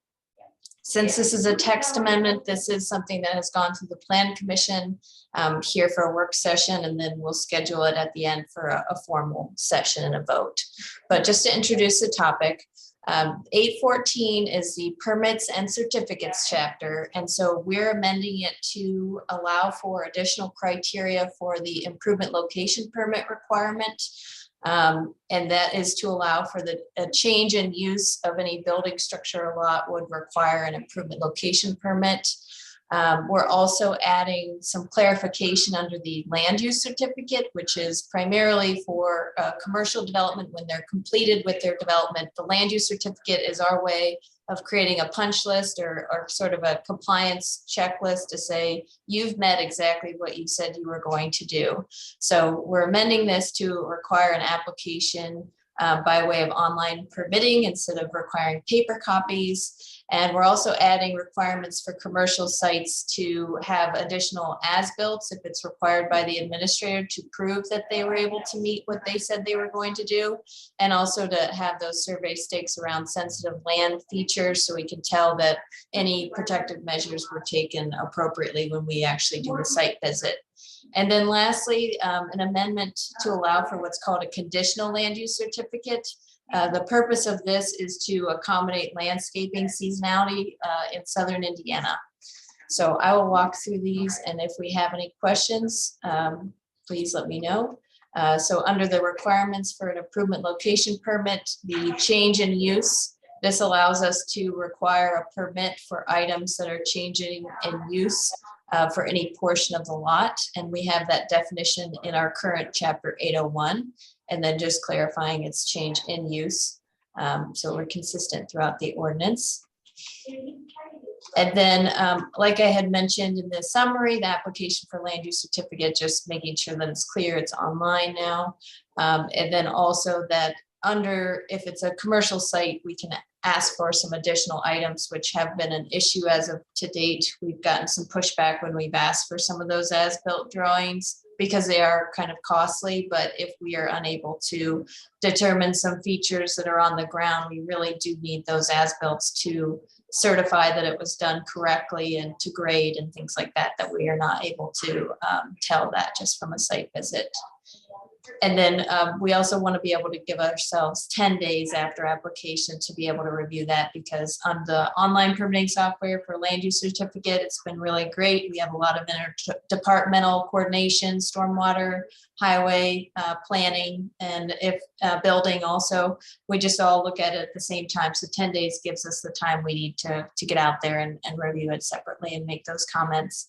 Since this is a text amendment, this is something that has gone through the Plan Commission here for a work session, and then we'll schedule it at the end for a formal session and a vote. But just to introduce the topic, 814 is the permits and certificates chapter. And so we're amending it to allow for additional criteria for the improvement location permit requirement. And that is to allow for a change in use of any building structure or lot would require an improvement location permit. We're also adding some clarification under the land use certificate, which is primarily for commercial development when they're completed with their development. The land use certificate is our way of creating a punch list or sort of a compliance checklist to say, you've met exactly what you said you were going to do. So we're amending this to require an application by way of online permitting instead of requiring paper copies. And we're also adding requirements for commercial sites to have additional as-built if it's required by the administrator to prove that they were able to meet what they said they were going to do. And also to have those survey stakes around sensitive land features so we can tell that any protective measures were taken appropriately when we actually do the site visit. And then lastly, an amendment to allow for what's called a conditional land use certificate. The purpose of this is to accommodate landscaping seasonality in southern Indiana. So I will walk through these, and if we have any questions, please let me know. So under the requirements for an improvement location permit, the change in use, this allows us to require a permit for items that are changing in use for any portion of the lot. And we have that definition in our current chapter 801, and then just clarifying its change in use. So we're consistent throughout the ordinance. And then, like I had mentioned in the summary, the application for land use certificate, just making sure that it's clear, it's online now. And then also that under, if it's a commercial site, we can ask for some additional items which have been an issue as of to date. We've gotten some pushback when we've asked for some of those as-built drawings because they are kind of costly, but if we are unable to determine some features that are on the ground, we really do need those as-built to certify that it was done correctly and to grade and things like that, that we are not able to tell that just from a site visit. And then we also want to be able to give ourselves 10 days after application to be able to review that, because on the online permitting software for land use certificate, it's been really great. We have a lot of interdepartmental coordination, stormwater, highway planning, and if building also. We just all look at it at the same time. So 10 days gives us the time we need to get out there and review it separately and make those comments.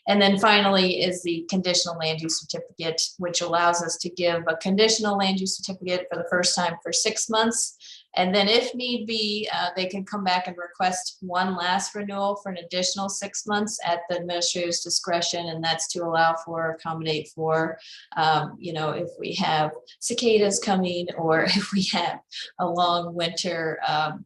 And then finally is the conditional land use certificate, which allows us to give a conditional land use certificate for the first time for 6 months. And then if need be, they can come back and request one last renewal for an additional 6 months at the administrator's discretion. And that's to allow for, accommodate for, if we have cicadas coming or if we have a long winter,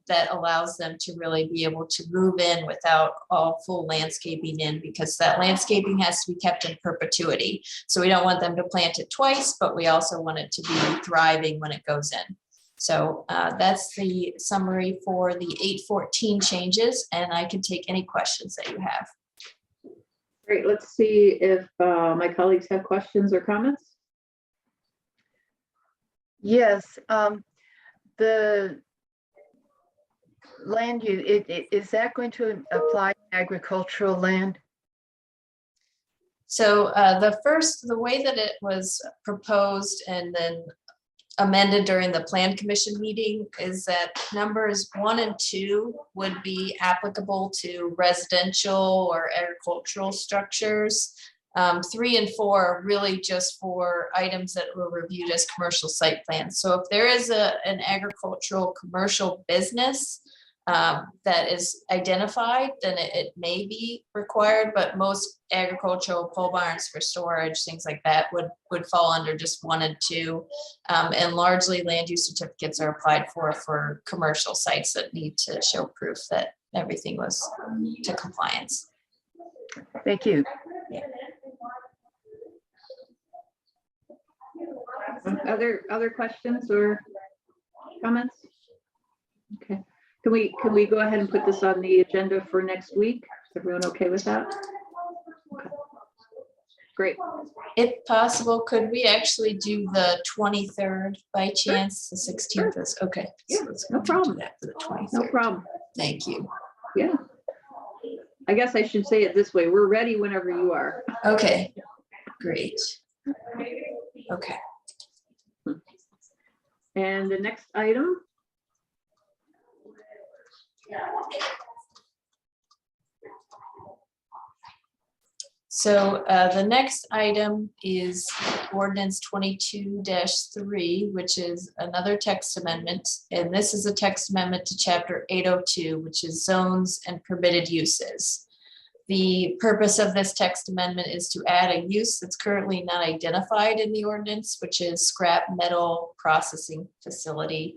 that allows them to really be able to move in without all full landscaping in, because that landscaping has to be kept in perpetuity. So we don't want them to plant it twice, but we also want it to be thriving when it goes in. So that's the summary for the 814 changes, and I can take any questions that you have.
Great, let's see if my colleagues have questions or comments.
Yes, the land use, is that going to apply to agricultural land?
So the way that it was proposed and then amended during the Plan Commission meeting is that numbers 1 and 2 would be applicable to residential or agricultural structures. 3 and 4 are really just for items that were reviewed as commercial site plans. So if there is an agricultural commercial business that is identified, then it may be required, but most agricultural pole barns for storage, things like that would fall under just 1 and 2. And largely land use certificates are applied for commercial sites that need to show proof that everything was to compliance.
Thank you.
Yeah.
Other questions or comments? Okay. Can we go ahead and put this on the agenda for next week? Is everyone okay with that? Okay. Great.
If possible, could we actually do the 23rd by chance? The 16th is okay.
Yeah,
So let's
no
do
problem.
that for the 23rd.
No problem.
Thank you.
Yeah. I guess I should say it this way. We're ready whenever you are.
Okay, great. Okay.
And the next item.
So the next item is ordinance 22-3, which is another text amendment. And this is a text amendment to chapter 802, which is zones and permitted uses. The purpose of this text amendment is to add a use that's currently not identified in the ordinance, which is scrap metal processing facility.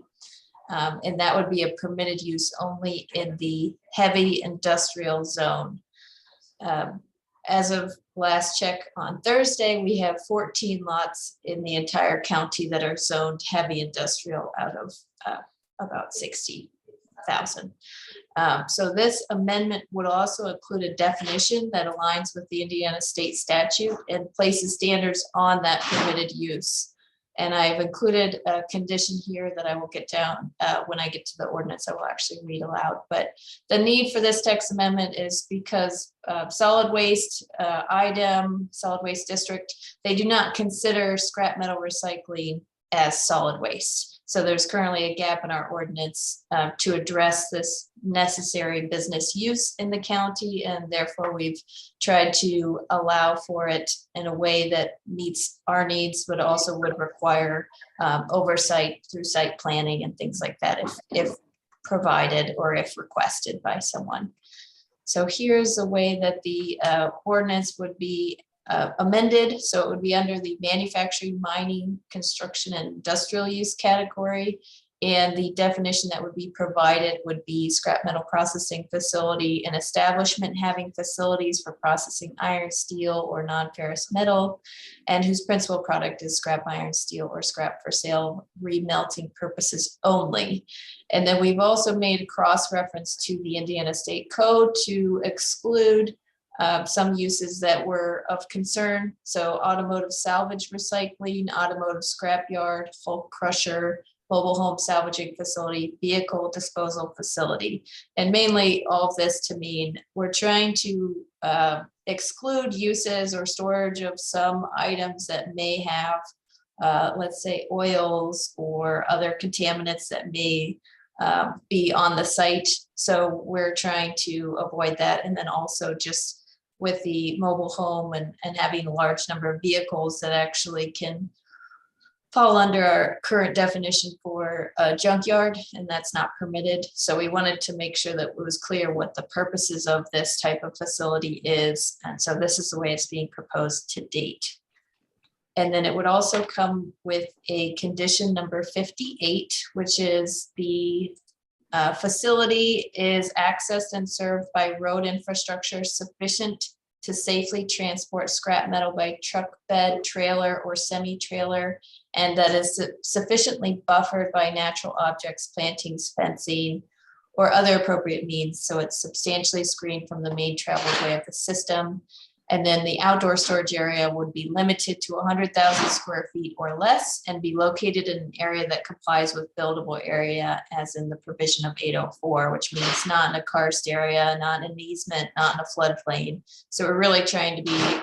And that would be a permitted use only in the heavy industrial zone. As of last check on Thursday, we have 14 lots in the entire county that are zoned heavy industrial out of about 60,000. So this amendment would also include a definition that aligns with the Indiana state statute and places standards on that permitted use. And I've included a condition here that I will get down when I get to the ordinance. I will actually read aloud. But the need for this text amendment is because solid waste, IDEM, solid waste district, they do not consider scrap metal recycling as solid waste. So there's currently a gap in our ordinance to address this necessary business use in the county, and therefore we've tried to allow for it in a way that meets our needs, but also would require oversight through site planning and things like that if provided or if requested by someone. So here's the way that the ordinance would be amended. So it would be under the manufacturing, mining, construction, and industrial use category. And the definition that would be provided would be scrap metal processing facility, an establishment having facilities for processing iron, steel, or non-ferrous metal, and whose principal product is scrap iron, steel, or scrap for sale, remelting purposes only. And then we've also made a cross-reference to the Indiana State Code to exclude some uses that were of concern. So automotive salvage recycling, automotive scrapyard, hulk crusher, mobile home salvaging facility, vehicle disposal facility. And mainly all of this to mean we're trying to exclude uses or storage of some items that may have, let's say, oils or other contaminants that may be on the site. So we're trying to avoid that. And then also just with the mobile home and having a large number of vehicles that actually can fall under our current definition for a junkyard, and that's not permitted. So we wanted to make sure that it was clear what the purposes of this type of facility is. And so this is the way it's being proposed to date. And then it would also come with a condition number 58, which is the facility is accessed and served by road infrastructure sufficient to safely transport scrap metal by truck bed, trailer, or semi-trailer, and that is sufficiently buffered by natural objects, plantings, fencing, or other appropriate means. So it's substantially screened from the main travel way of the system. And then the outdoor storage area would be limited to 100,000 square feet or less and be located in an area that complies with buildable area as in the provision of 804, which means not in a karst area, not in an easement, not in a floodplain. So we're really trying to be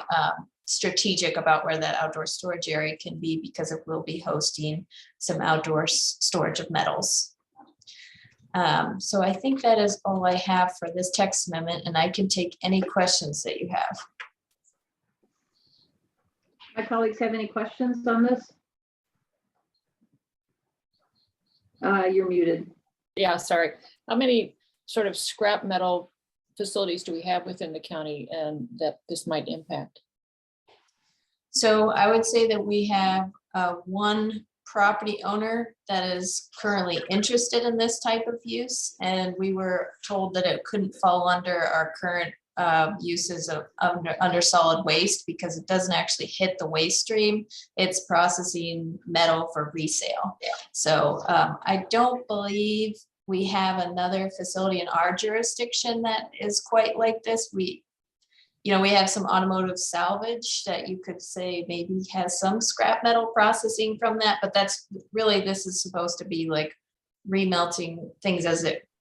strategic about where that outdoor storage area can be because it will be hosting some outdoor storage of metals. So I think that is all I have for this text amendment, and I can take any questions that you have.
My colleagues have any questions on this? You're muted.
Yeah, sorry. How many sort of scrap metal facilities do we have within the county and that this might impact?
So I would say that we have one property owner that is currently interested in this type of use. And we were told that it couldn't fall under our current uses of under solid waste because it doesn't actually hit the waste stream. It's processing metal for resale. So I don't believe we have another facility in our jurisdiction that is quite like this. We have some automotive salvage that you could say maybe has some scrap metal processing from that, but that's really, this is supposed to be like remelting things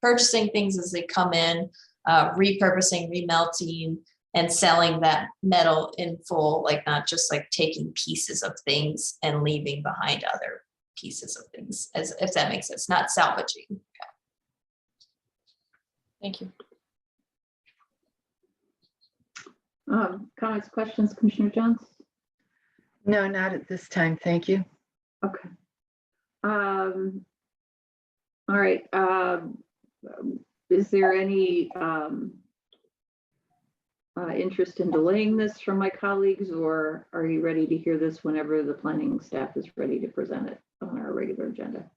purchasing things as they come in, repurposing, remelting, and selling that metal in full, like not just like taking pieces of things and leaving behind other pieces of things, as if that makes sense, not salvaging. Yeah.
Thank you.
Comments, questions, Commissioner Jones?
No, not at this time. Thank you.
Okay. All right. Is there any interest in delaying this from my colleagues, or are you ready to hear this whenever the planning staff is ready to present it on our regular agenda?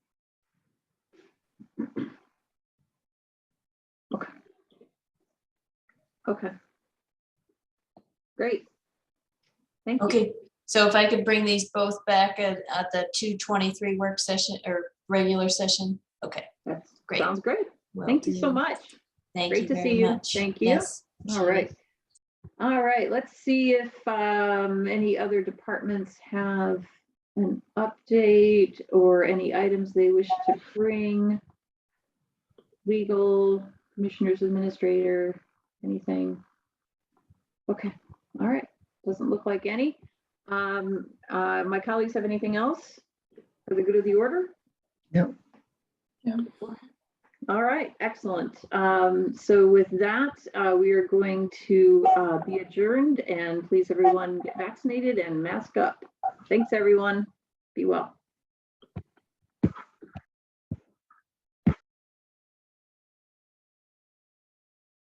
Okay. Okay. Great. Thank you.
Okay, so if I could bring these both back at the 2:23 work session or regular session. Okay,
That's
great.
Sounds great.
Will
Thank you so
do.
much.
Thank
Great
you
to
very
see you.
much.
Thank you.
Yes.
All right. All right, let's see if any other departments have an update or any items they wish to bring. Legal, commissioners, administrator, anything? Okay, all right. Doesn't look like any. My colleagues have anything else for the good of the order?
No.
All right, excellent. So with that, we are going to be adjourned, and please everyone get vaccinated and mask up. Thanks, everyone. Be well.